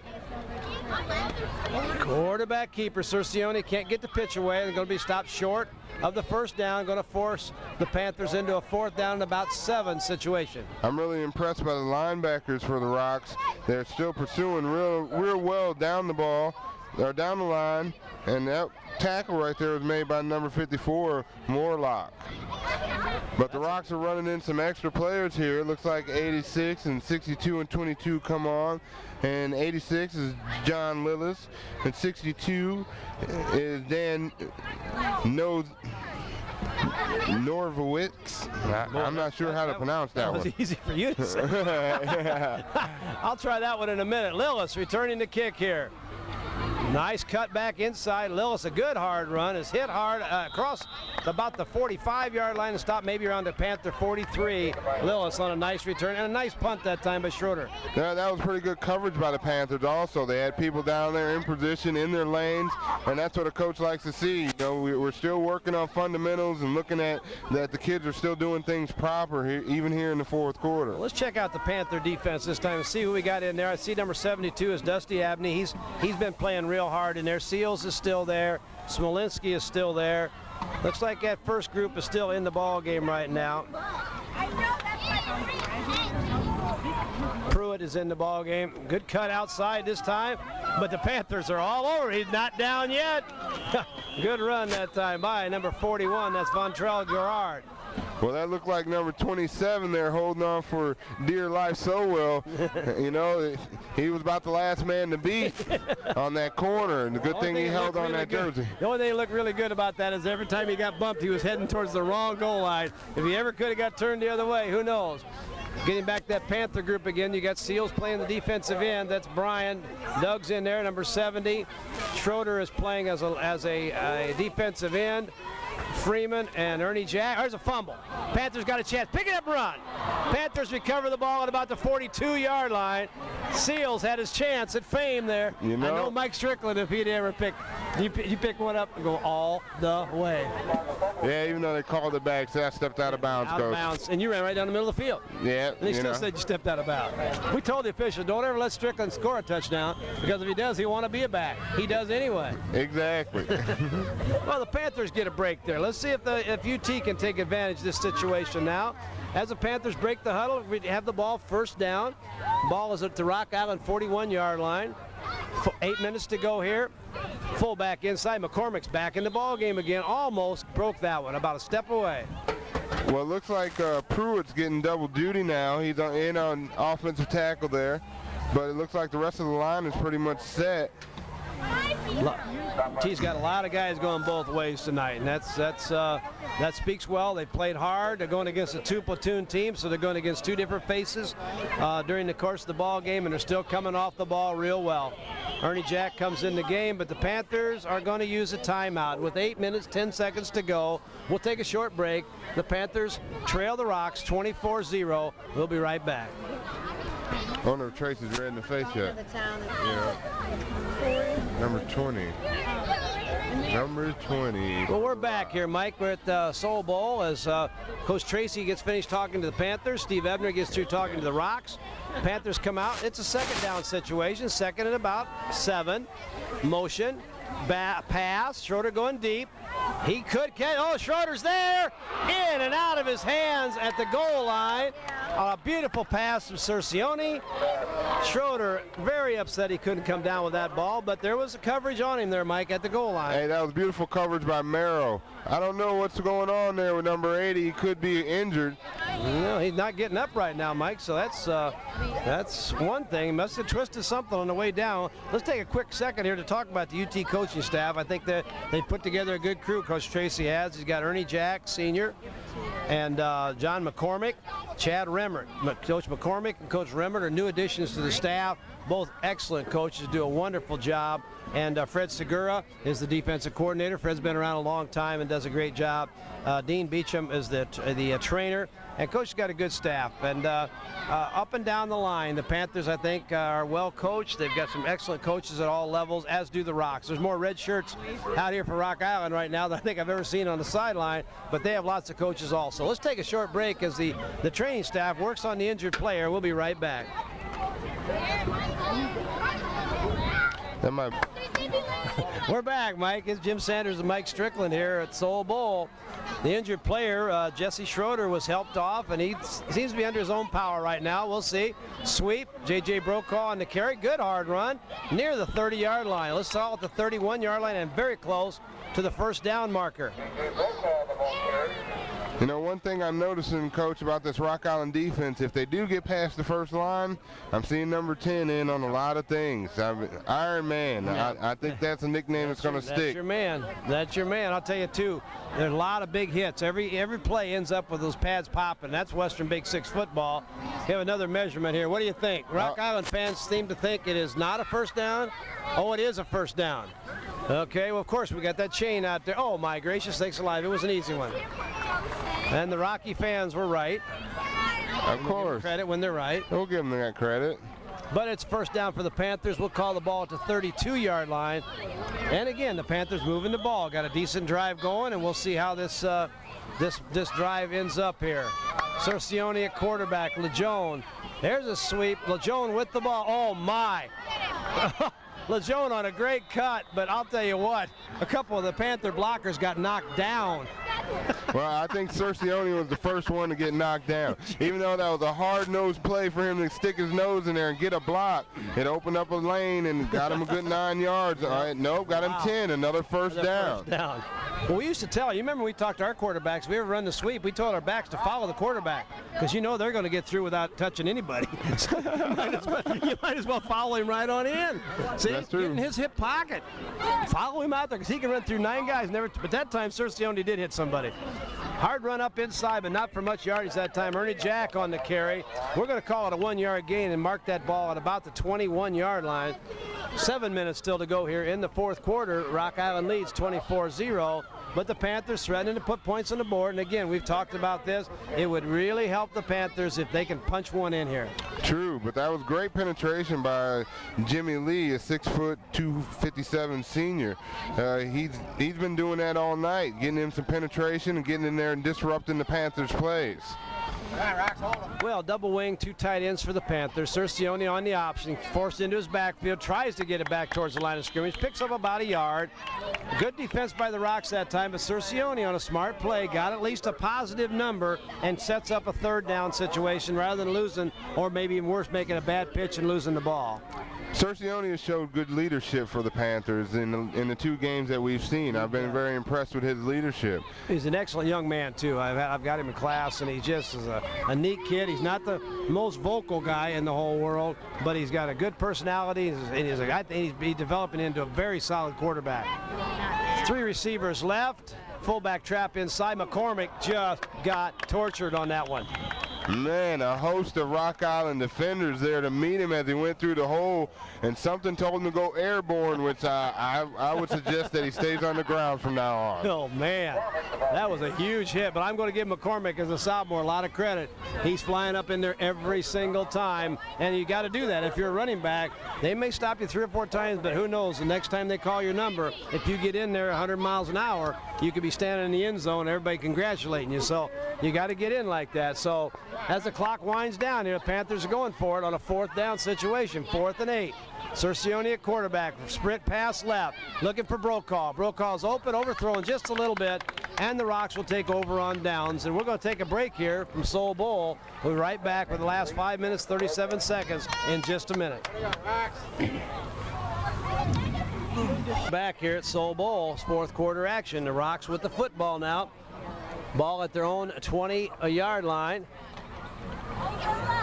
Speaker 1: Quarterback keeper Cercioni can't get the pitch away. They're going to be stopped short of the 1st down, going to force the Panthers into a 4th down and about 7 situation.
Speaker 2: I'm really impressed by the linebackers for the Rocks. They're still pursuing real well down the ball, or down the line, and that tackle right there was made by number 54, Morlock. But the Rocks are running in some extra players here. It looks like 86 and 62 and 22 come on, and 86 is John Lillis, and 62 is Dan Norvowitz. I'm not sure how to pronounce that one.
Speaker 1: That was easy for you to say. I'll try that one in a minute. Lillis returning the kick here. Nice cut back inside. Lillis, a good hard run, is hit hard across about the 45-yard line and stopped maybe around the Panther 43. Lillis on a nice return and a nice punt that time by Schroeder.
Speaker 2: Yeah, that was pretty good coverage by the Panthers also. They had people down there in position, in their lanes, and that's what a coach likes to see. You know, we're still working on fundamentals and looking at that the kids are still doing things proper here, even here in the 4th quarter.
Speaker 1: Well, let's check out the Panther defense this time and see who we got in there. I see number 72 is Dusty Abney. He's been playing real real hard in there. Seals is still there. Smolinski is still there. Looks like that first group is still in the ball game right now. Pruitt is in the ball game. Good cut outside this time, but the Panthers are all over. He's not down yet. Good run that time by number 41. That's Vontrell Gerard.
Speaker 2: Well, that looked like number 27 there holding on for dear life so well. You know, he was about the last man to beat on that corner, and the good thing he held on that jersey.
Speaker 1: The only thing that looked really good about that is every time he got bumped, he was heading towards the wrong goal line. If he ever could have got turned the other way, who knows? Getting back to that Panther group again, you got Seals playing the defensive end. That's Brian. Doug's in there, number 70. Schroeder is playing as a defensive end. Freeman and Ernie Jack. There's a fumble. Panthers got a chance. Pick it up and run. Panthers recover the ball at about the 42-yard line. Seals had his chance at fame there.
Speaker 2: You know,
Speaker 1: I know Mike Strickland, if he'd ever pick, you pick one up and go all the way.
Speaker 2: Yeah, even though they called it back, so that stepped out of bounds,
Speaker 1: Coach. Out of bounds, and you ran right down the middle of the field.
Speaker 2: Yeah.
Speaker 1: And he still said you stepped out of bounds. We told the official, don't ever let Strickland score a touchdown, because if he does, he'll want to be a back. He does anyway.
Speaker 2: Exactly.
Speaker 1: Well, the Panthers get a break there. Let's see if UT can take advantage of this situation now. As the Panthers break the huddle, we have the ball first down. Ball is at the Rock Island 41-yard line. 8 minutes to go here. Fullback inside. McCormick's back in the ball game again. Almost broke that one, about a step away.
Speaker 2: Well, it looks like Pruitt's getting double duty now. He's in on offensive tackle there, but it looks like the rest of the line is pretty much set.
Speaker 1: T's got a lot of guys going both ways tonight, and that speaks well. They played hard. They're going against a two-platoon team, so they're going against two different faces during the course of the ball game, and they're still coming off the ball real well. Ernie Jack comes in the game, but the Panthers are going to use a timeout with 8 minutes, 10 seconds to go. We'll take a short break. The Panthers trail the Rocks 24-0. We'll be right back.
Speaker 2: I wonder if Tracy's red in the face yet. Yeah. Number 20. Number 20.
Speaker 1: Well, we're back here, Mike. We're at the Soul Bowl as Coach Tracy gets finished talking to the Panthers. Steve Ebner gets through talking to the Rocks. Panthers come out. It's a second down situation. Second and about 7. Motion. Pass. Schroeder going deep. He could catch. Oh, Schroeder's there. In and out of his hands at the goal line. A beautiful pass from Cercioni. Schroeder very upset he couldn't come down with that ball, but there was a coverage on him there, Mike, at the goal line.
Speaker 2: Hey, that was beautiful coverage by Merrill. I don't know what's going on there with number 80. He could be injured.
Speaker 1: No, he's not getting up right now, Mike, so that's one thing. He must have twisted something on the way down. Let's take a quick second here to talk about the UT coaching staff. I think that they put together a good crew, Coach Tracy has. He's got Ernie Jack, Sr., and John McCormick, Chad Remmert. Coach McCormick and Coach Remmert are new additions to the staff. Both excellent coaches, do a wonderful job. And Fred Segura is the defensive coordinator. Fred's been around a long time and does a great job. Dean Beecham is the trainer. And Coach has got a good staff. And up and down the line, the Panthers, I think, are well coached. They've got some excellent coaches at all levels, as do the Rocks. There's more red shirts out here for Rock Island right now than I think I've ever seen on the sideline, but they have lots of coaches also. Let's take a short break as the training staff works on the injured player. We'll be right back. We're back, Mike. It's Jim Sanders and Mike Strickland here at Soul Bowl. The injured player, Jesse Schroeder, was helped off, and he seems to be under his own power right now. We'll see. Sweep. J.J. Brokaw on the carry. Good hard run near the 30-yard line. Let's saw at the 31-yard line and very close to the first down marker.
Speaker 2: You know, one thing I'm noticing, Coach, about this Rock Island defense, if they do get past the first line, I'm seeing number 10 in on a lot of things. Iron Man. Yeah. I think that's a nickname that's going to stick.
Speaker 1: That's your man. That's your man. I'll tell you, too, there's a lot of big hits. Every play ends up with those pads popping. That's Western Big Six football. We have another measurement here. What do you think? Rock Island fans seem to think it is not a first down. Oh, it is a first down. Okay, well, of course, we got that chain out there. Oh, my gracious, thanks alive. It was an easy one. And the Rocky fans were right.
Speaker 2: Of course.
Speaker 1: Give them credit when they're right.
Speaker 2: We'll give them that credit.
Speaker 1: But it's first down for the Panthers. We'll call the ball at the 32-yard line. And again, the Panthers moving the ball. Got a decent drive going, and we'll see how this drive ends up here. Cercioni at quarterback. Lejeune. There's a sweep. Lejeune with the ball. Oh, my. Lejeune on a great cut, but I'll tell you what, a couple of the Panther blockers got knocked down.
Speaker 2: Well, I think Cercione was the first one to get knocked down. Even though that was a hard-nosed play for him to stick his nose in there and get a block, it opened up a lane and got him a good 9 yards. All right, nope, got him 10, another first down.
Speaker 1: Well, we used to tell, you remember we talked to our quarterbacks, we ever run the sweep, we told our backs to follow the quarterback because you know they're going to get through without touching anybody. So you might as well follow him right on in. See,
Speaker 2: that's true.
Speaker 1: Get in his hip pocket. Follow him out there because he can run through 9 guys. But that time, Cercione did hit somebody. Hard run up inside, but not for much yardage that time. Ernie Jack on the carry. We're going to call it a 1-yard gain and mark that ball at about the 21-yard line. 7 minutes still to go here in the fourth quarter. Rock Island leads 24-0, but the Panthers threatening to put points on the board. And again, we've talked about this. It would really help the Panthers if they can punch one in here.
Speaker 2: True, but that was great penetration by Jimmy Lee, a 6', 257 senior. He's been doing that all night, getting him some penetration and getting in there and disrupting the Panthers' plays.
Speaker 1: Well, double wing, 2 tight ends for the Panthers. Cercione on the option, forced into his backfield, tries to get it back towards the line of scrimmage, picks up about a yard. Good defense by the Rocks that time, but Cercione on a smart play got at least a positive number and sets up a 3rd down situation rather than losing, or maybe even worse, making a bad pitch and losing the ball.
Speaker 2: Cercione has showed good leadership for the Panthers in the 2 games that we've seen. I've been very impressed with his leadership.
Speaker 1: He's an excellent young man, too. I've got him in class, and he just is a neat kid. He's not the most vocal guy in the whole world, but he's got a good personality, and I think he's developing into a very solid quarterback. 3 receivers left. Fullback trap inside. McCormick just got tortured on that one.
Speaker 2: Man, a host of Rock Island defenders there to meet him as he went through the hole, and something told him to go airborne, which I would suggest that he stays on the ground from now on.
Speaker 1: Oh, man, that was a huge hit, but I'm going to give McCormick as a sophomore a lot of credit. He's flying up in there every single time, and you got to do that if you're a running back. They may stop you 3 or 4 times, but who knows, the next time they call your number, if you get in there 100 miles an hour, you could be standing in the end zone, everybody congratulating you. So you got to get in like that. So as the clock winds down here, the Panthers are going for it on a 4th down situation, 4th and 8. Cercione at quarterback, sprint pass left, looking for Brokaw. Brokaw's open, overthrowing just a little bit, and the Rocks will take over on downs. And we're going to take a break here from Soul Bowl. We'll be right back with the last 5 minutes, 37 seconds in just a minute. Back here at Soul Bowl, 4th quarter action. The Rocks with the football now. Ball at their own 20-yard line.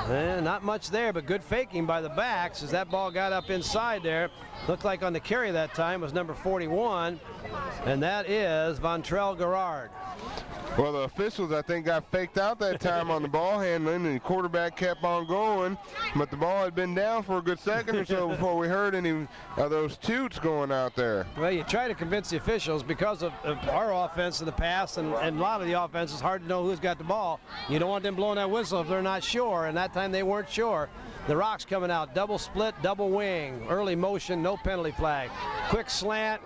Speaker 1: Not much there, but good faking by the backs as that ball got up inside there. Looked like on the carry that time was number 41, and that is Vontrell Gerard.
Speaker 2: Well, the officials, I think, got faked out that time on the ball handling, and the quarterback kept on going, but the ball had been down for a good second or so before we heard any of those toots going out there.
Speaker 1: Well, you try to convince the officials because of our offense in the past, and a lot of the offense is hard to know who's got the ball. You don't want them blowing that whistle if they're not sure, and that time they weren't sure. The Rocks coming out, double split, double wing, early motion, no penalty flag. Quick slant,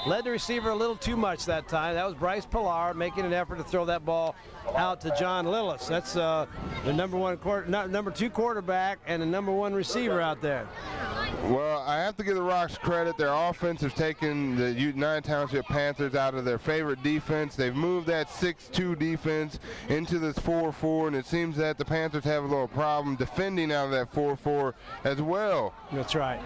Speaker 1: led the receiver a little too much that time. That was Bryce Pillar making an effort to throw that ball out to John Lillis. That's the number 2 quarterback and the number 1 receiver out there.
Speaker 2: Well, I have to give the Rocks credit. Their offense has taken the United Township Panthers out of their favorite defense. They've moved that 6-2 defense into this 4-4, and it seems that the Panthers have a little problem defending out of that 4-4 as well.
Speaker 1: That's right.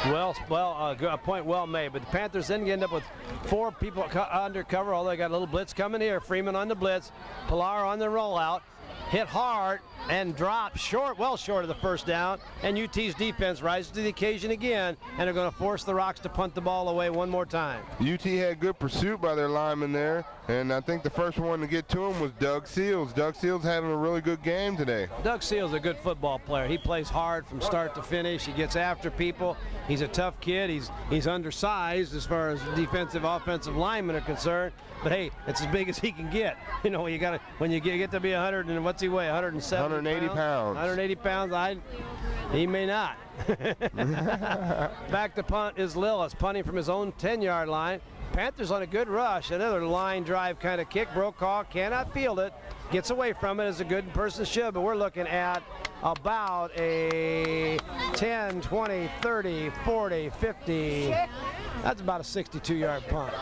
Speaker 1: Well, a point well made. But the Panthers then end up with 4 people under cover, although they got a little blitz coming here. Freeman on the blitz, Pillar on the rollout. Hit hard and dropped short, well short of the first down, and UT's defense rises to the occasion again, and they're going to force the Rocks to punt the ball away one more time.
Speaker 2: UT had good pursuit by their linemen there, and I think the first one to get to him was Doug Seals. Doug Seals having a really good game today.
Speaker 1: Doug Seals is a good football player. He plays hard from start to finish. He gets after people. He's a tough kid. He's undersized as far as defensive, offensive linemen are concerned, but hey, it's as big as he can get. You know, you got to, when you get to be 100 and what's he weigh? 180
Speaker 2: pounds.
Speaker 1: 180 pounds. He may not. Back to punt is Lillis, punting from his own 10-yard line. Panthers on a good rush. Another line drive kind of kick. Brokaw cannot field it. Gets away from it as a good person should, but we're looking at about a 10, 20, 30, 40, 50. That's about a 62-yard punt.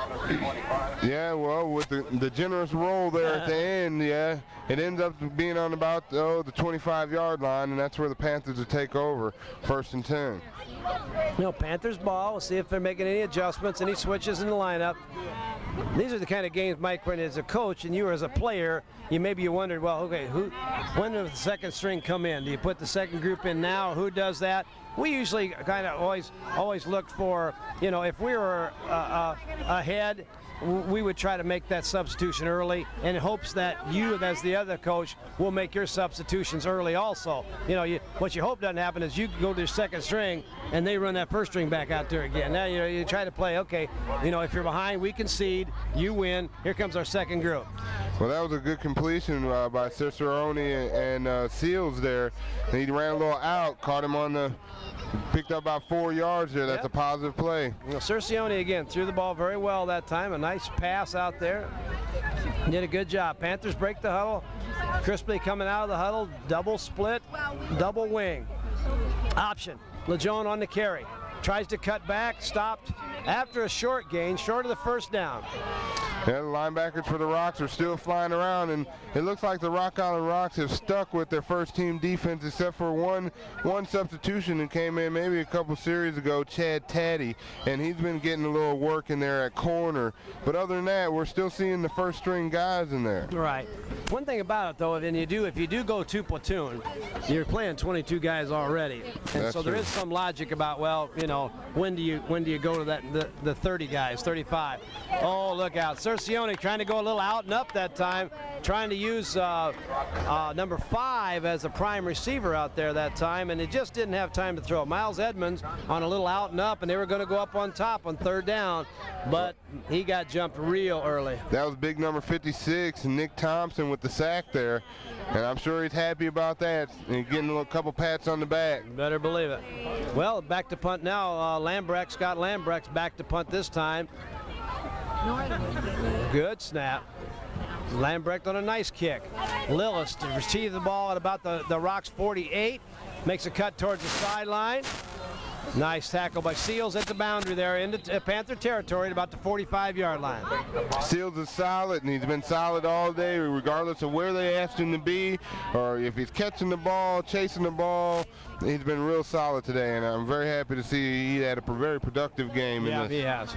Speaker 2: Yeah, well, with the generous roll there at the end, yeah, it ends up being on about the 25-yard line, and that's where the Panthers will take over, 1st and 10.
Speaker 1: You know, Panthers ball. We'll see if they're making any adjustments, any switches in the lineup. These are the kind of games, Mike, when as a coach and you as a player, you wondered, well, okay, when does the second string come in? Do you put the second group in now? Who does that? We usually kind of always look for, you know, if we were ahead, we would try to make that substitution early in hopes that you, as the other coach, will make your substitutions early also. You know, what you hope doesn't happen is you go to your second string and they run that first string back out there again. Now, you know, you try to play, okay, you know, if you're behind, we concede, you win, here comes our second group.
Speaker 2: Well, that was a good completion by Cicerone and Seals there. And he ran a little out, caught him on the, picked up about 4 yards there. That's a positive play.
Speaker 1: You know, Cicerone again threw the ball very well that time. A nice pass out there. Did a good job. Panthers break the huddle. Crisply coming out of the huddle. Double split, double wing. Option. LeJeune on the carry. Tries to cut back, stopped after a short gain, short of the first down.
Speaker 2: Yeah, the linebackers for the Rocks are still flying around, and it looks like the Rock Island Rocks have stuck with their first team defense except for one substitution that came in maybe a couple series ago, Chad Taddy, and he's been getting a little work in there at corner. But other than that, we're still seeing the first string guys in there.
Speaker 1: Right. One thing about it though, if you do go 2 platoon, you're playing 22 guys already, and so there is some logic about, well, you know, when do you go to that the 30 guys, 35? Oh, look out! Cicerone trying to go a little out and up that time, trying to use number 5 as a prime receiver out there that time, and it just didn't have time to throw. Miles Edmonds on a little out and up, and they were going to go up on top on 3rd down, but he got jumped real early.
Speaker 2: That was big number 56, Nick Thompson with the sack there, and I'm sure he's happy about that and getting a couple pats on the back.
Speaker 1: Better believe it. Well, back to punt now. Scott Lambrecht's back to punt this time. Good snap. Lambrecht on a nice kick. Lillis to receive the ball at about the Rocks 48. Makes a cut towards the sideline. Nice tackle by Seals at the boundary there into Panther territory at about the 45-yard line.
Speaker 2: Seals is solid, and he's been solid all day, regardless of where they asked him to be, or if he's catching the ball, chasing the ball. He's been real solid today, and I'm very happy to see he had a very productive game.
Speaker 1: Yeah, he has.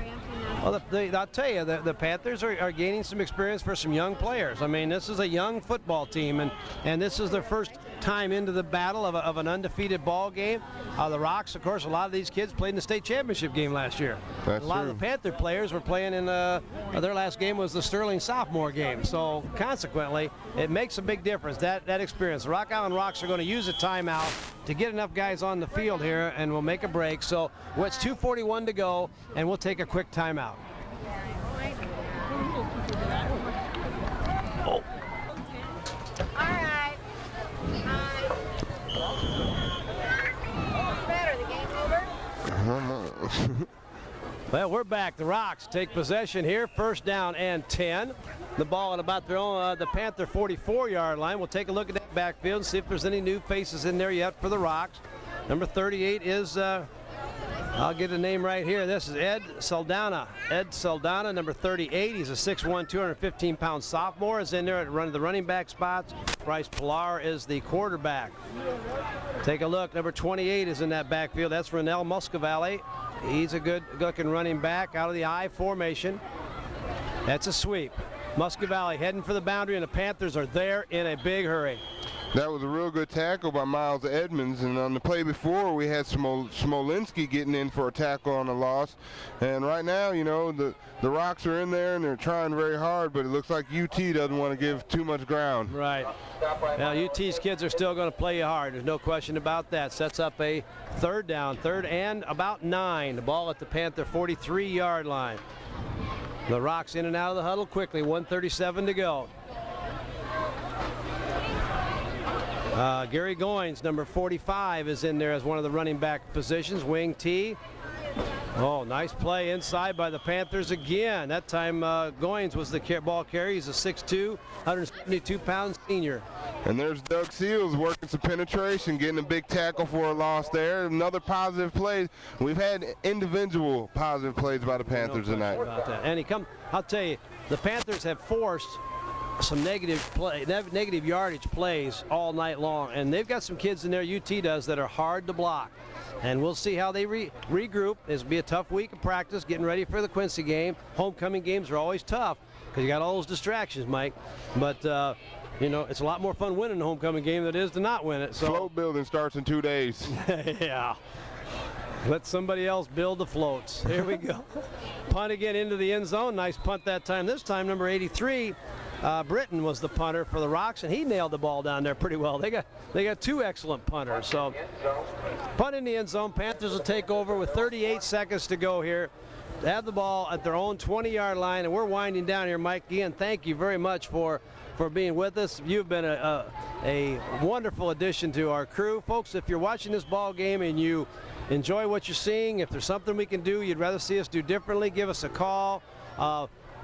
Speaker 1: Well, I'll tell you, the Panthers are gaining some experience for some young players. I mean, this is a young football team, and this is their first time into the battle of an undefeated ball game. The Rocks, of course, a lot of these kids played in the state championship game last year.
Speaker 2: That's
Speaker 1: a lot
Speaker 2: true.
Speaker 1: of the Panther players were playing in their last game was the Sterling sophomore game. So consequently, it makes a big difference, that experience. The Rock Island Rocks are going to use a timeout to get enough guys on the field here, and we'll make a break. So it's 2:41 to go, and we'll take a quick timeout.
Speaker 3: All right. What's the matter? The game over?
Speaker 1: Well, we're back. The Rocks take possession here. 1st down and 10. The ball at about their own, the Panther 44-yard line. We'll take a look at that backfield and see if there's any new faces in there yet for the Rocks. Number 38 is, I'll get a name right here. This is Ed Saldana. Ed Saldana, number 38. He's a 6'1", 215-pound sophomore. Is in there at the running back spots. Bryce Pilar is the quarterback. Take a look. Number 28 is in that backfield. That's Renell Muscovale. He's a good-looking running back out of the I formation. That's a sweep. Muscovale heading for the boundary, and the Panthers are there in a big hurry.
Speaker 2: That was a real good tackle by Miles Edmonds, and on the play before we had Smolinski getting in for a tackle on a loss. And right now, you know, the Rocks are in there and they're trying very hard, but it looks like UT doesn't want to give too much ground.
Speaker 1: Right. Now UT's kids are still going to play you hard. There's no question about that. Sets up a 3rd down, 3rd and about 9. The ball at the Panther 43-yard line. The Rocks in and out of the huddle quickly. 1:37 to go. Gary Goins, number 45, is in there as one of the running back positions. Wing T. Oh, nice play inside by the Panthers again. That time Goins was the ball carrier. He's a 6'2", 172-pound senior.
Speaker 2: And there's Doug Seals working some penetration, getting a big tackle for a loss there. Another positive play. We've had individual positive plays by the Panthers tonight.
Speaker 1: About that. And I'll tell you, the Panthers have forced some negative yardage plays all night long, and they've got some kids in there, UT does, that are hard to block. And we'll see how they regroup. This will be a tough week of practice, getting ready for the Quincy game. Homecoming games are always tough because you got all those distractions, Mike. But you know, it's a lot more fun winning a homecoming game than it is to not win it. So
Speaker 2: float building starts in 2 days.
Speaker 1: Yeah. Let somebody else build the floats. Here we go. Punt again into the end zone. Nice punt that time. This time, number 83. Britton was the punter for the Rocks, and he nailed the ball down there pretty well. They got two excellent punters. So punt in the end zone. Panthers will take over with 38 seconds to go here. They have the ball at their own 20-yard line, and we're winding down here. Mike, again, thank you very much for being with us. You've been a wonderful addition to our crew. Folks, if you're watching this ball game and you enjoy what you're seeing, if there's something we can do you'd rather see us do differently, give us a call.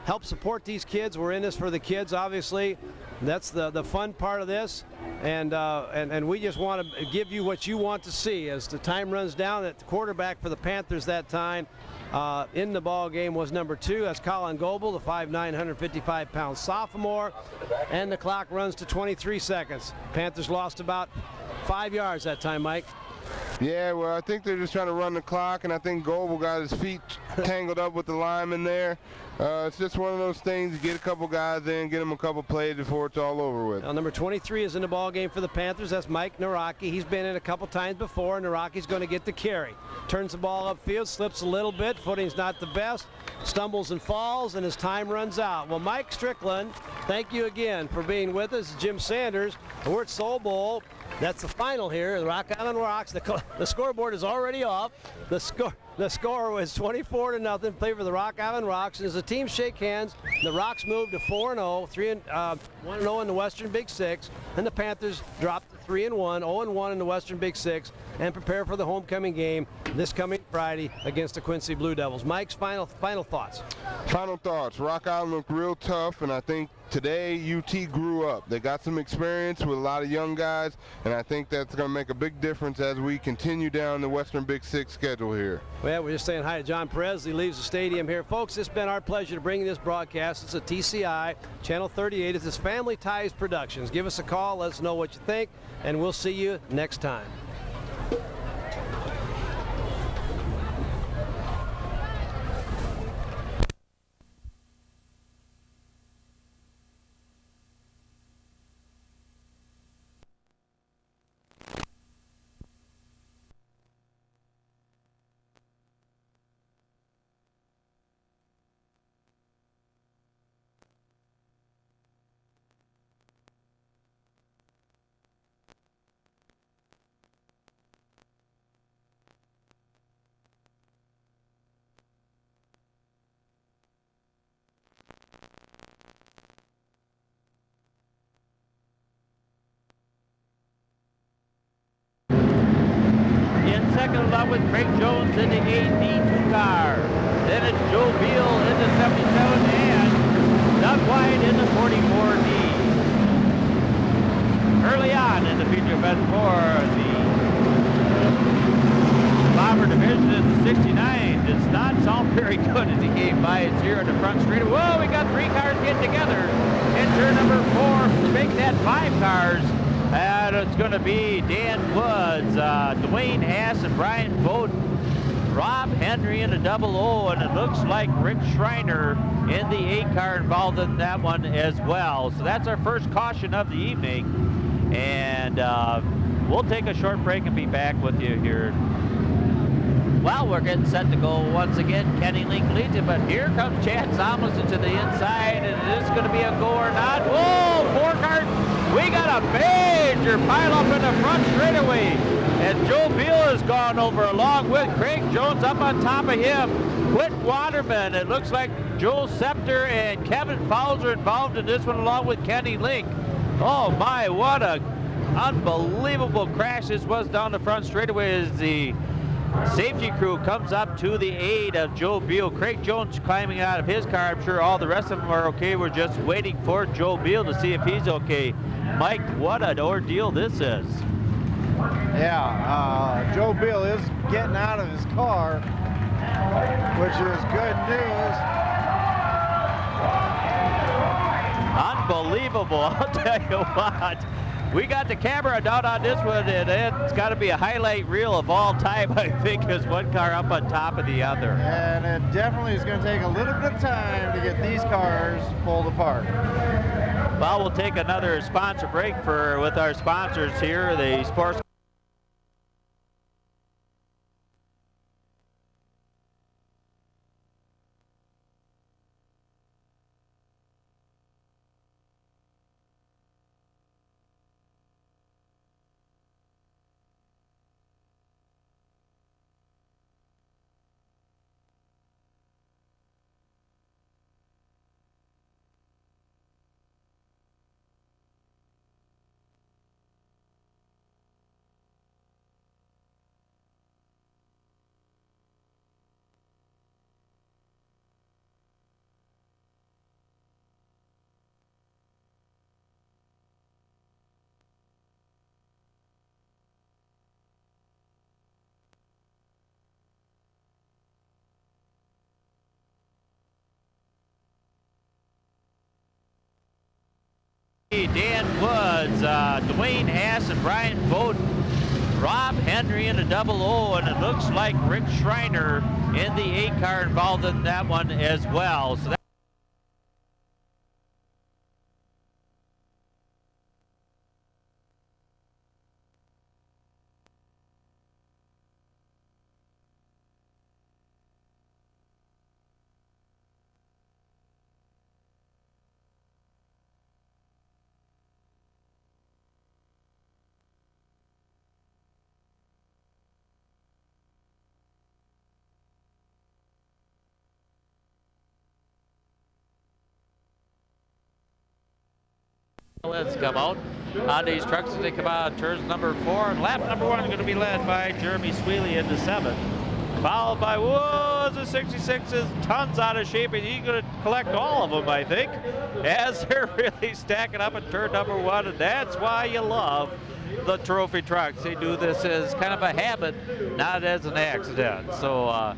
Speaker 1: Help support these kids. We're in this for the kids, obviously. That's the fun part of this, and we just want to give you what you want to see as the time runs down. At the quarterback for the Panthers that time in the ball game was number 2. That's Colin Goebel, the 5'9", 155-pound sophomore, and the clock runs to 23 seconds. Panthers lost about 5 yards that time, Mike.
Speaker 2: Yeah, well, I think they're just trying to run the clock, and I think Goebel got his feet tangled up with the lineman there. It's just one of those things. You get a couple guys in, get them a couple plays before it's all over with.
Speaker 1: Now, number 23 is in the ball game for the Panthers. That's Mike Naraki. He's been in a couple times before. Naraki's going to get the carry. Turns the ball upfield, slips a little bit. Footing's not the best. Stumbles and falls, and his time runs out. Well, Mike Strickland, thank you again for being with us. Jim Sanders, and we're at Soul Bowl. That's the final here. The Rock Island Rocks. The scoreboard is already off. The score was 24-0. Play for the Rock Island Rocks. And as the teams shake hands, the Rocks move to 4-0, 1-0 in the Western Big Six, and the Panthers drop to 3-1, 0-1 in the Western Big Six, and prepare for the homecoming game this coming Friday against the Quincy Blue Devils. Mike's final thoughts.
Speaker 2: Final thoughts. Rock Island looked real tough, and I think today UT grew up. They got some experience with a lot of young guys, and I think that's going to make a big difference as we continue down the Western Big Six schedule here.
Speaker 1: Well, we're just saying hi to John Perez. He leaves the stadium here. Folks, it's been our pleasure to bring you this broadcast. It's a TCI, Channel 38. It's Family Ties Productions. Give us a call. Let us know what you think, and we'll see you next time.
Speaker 4: Second along with Craig Jones in the 8D2 car. Then it's Joe Beal in the 77 and Doug White in the 44D. Early on in the feature event for the Bomber Division in the 69 does not sound very good as he came by. It's here in the front straight. Whoa, we got 3 cars getting together. In turn number 4, make that 5 cars. And it's going to be Dan Woods, Dwayne Haas, and Brian Bowden. Rob Henry in a 00, and it looks like Rick Schreiner in the 8 car involved in that one as well. So that's our first caution of the evening. And we'll take a short break and be back with you here. Well, we're getting set to go once again. Kenny Link leads it, but here comes Chad Somlinson to the inside, and it is going to be a go or not. Whoa, 4 cars. We got a major pileup in the front straightaway, and Joe Beal has gone over along with Craig Jones up on top of him. Whit Waterman, it looks like Joel Scepter and Kevin Fowles are involved in this one along with Kenny Link. Oh my, what a unbelievable crash this was down the front straightaway as the Safety crew comes up to the aid of Joe Beal. Craig Jones climbing out of his car. I'm sure all the rest of them are okay. We're just waiting for Joe Beal to see if he's okay. Mike, what an ordeal this is.
Speaker 5: Yeah, Joe Beal is getting out of his car, which is good news.
Speaker 4: Unbelievable, I'll tell you what. We got the camera down on this one, and it's got to be a highlight reel of all time, I think, is one car up on top of the other.
Speaker 5: And it definitely is going to take a little bit of time to get these cars pulled apart.
Speaker 4: Well, we'll take another sponsor break with our sponsors here, the Sports. Dan Woods, Dwayne Haas, and Brian Bowden. Rob Henry in a double O, and it looks like Rick Schreiner in the 8 car involved in that one as well. So let's come out on these trucks as they come out. Turns number 4 and lap number 1 is going to be led by Jeremy Sweely into 7. Followed by Woods. The 66 is tons out of shape, and he's going to collect all of them, I think, as they're really stacking up in turn number 1, and that's why you love the trophy trucks. They do this as kind of a habit, not as an accident. So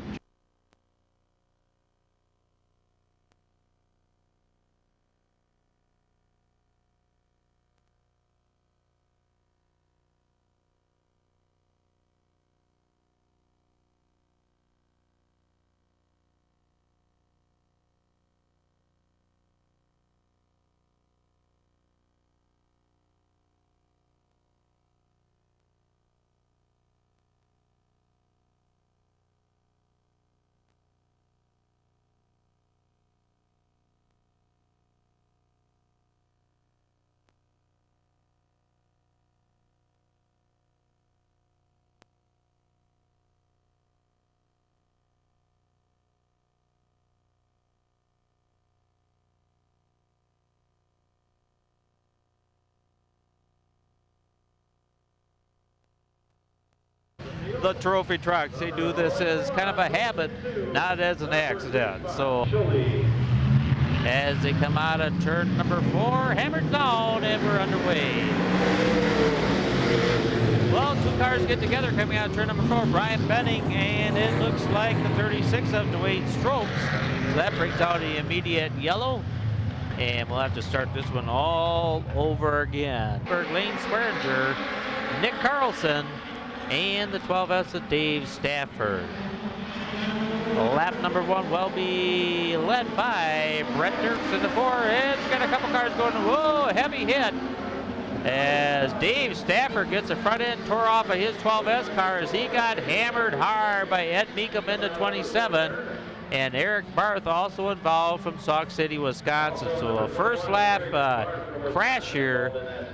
Speaker 4: the trophy trucks, they do this as kind of a habit, not as an accident. So as they come out of turn number 4, hammered down, and we're underway. Well, 2 cars get together coming out of turn number 4. Brian Benning, and it looks like the 36 of Dwayne Strokes. So that brings out the immediate yellow, and we'll have to start this one all over again. Lane Swearinger, Nick Carlson, and the 12S of Dave Stafford. Lap number 1 will be led by Brett Dirks in the 4. It's got a couple cars going, whoa, heavy hit. As Dave Stafford gets the front end tore off of his 12S car as he got hammered hard by Ed Meekum into 27. And Eric Barth also involved from Sauk City, Wisconsin. So a first lap crash here,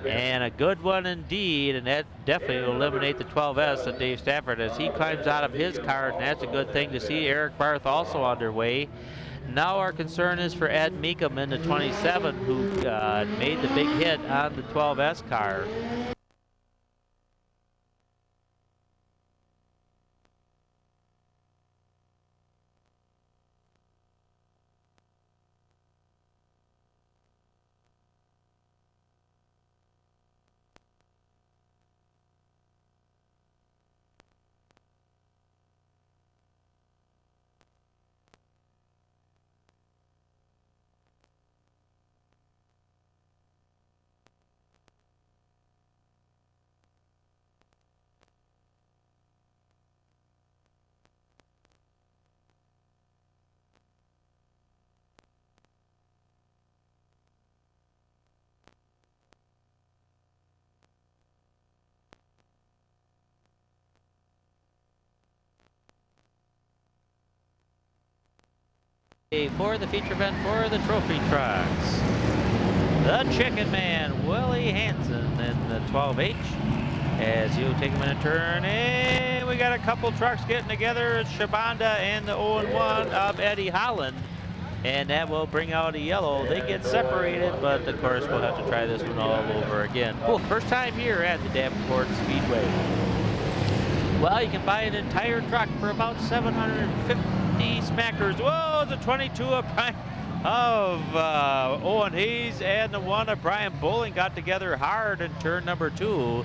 Speaker 4: and a good one indeed, and that definitely will eliminate the 12S of Dave Stafford as he climbs out of his car, and that's a good thing to see. Eric Barth also underway. Now our concern is for Ed Meekum in the 27, who made the big hit on the 12S car. For the feature event for the trophy trucks. The Chicken Man, Willie Hansen in the 12H. As you take him in a turn, and we got a couple trucks getting together. It's Shabanda and the 0-1 of Eddie Holland. And that will bring out a yellow. They get separated, but of course we'll have to try this one all over again. Oh, first time here at the Davenport Speedway. Well, you can buy an entire truck for about 750 smackers. Whoa, the 22 of Owen Hayes and the 1 of Brian Bowling got together hard in turn number 2.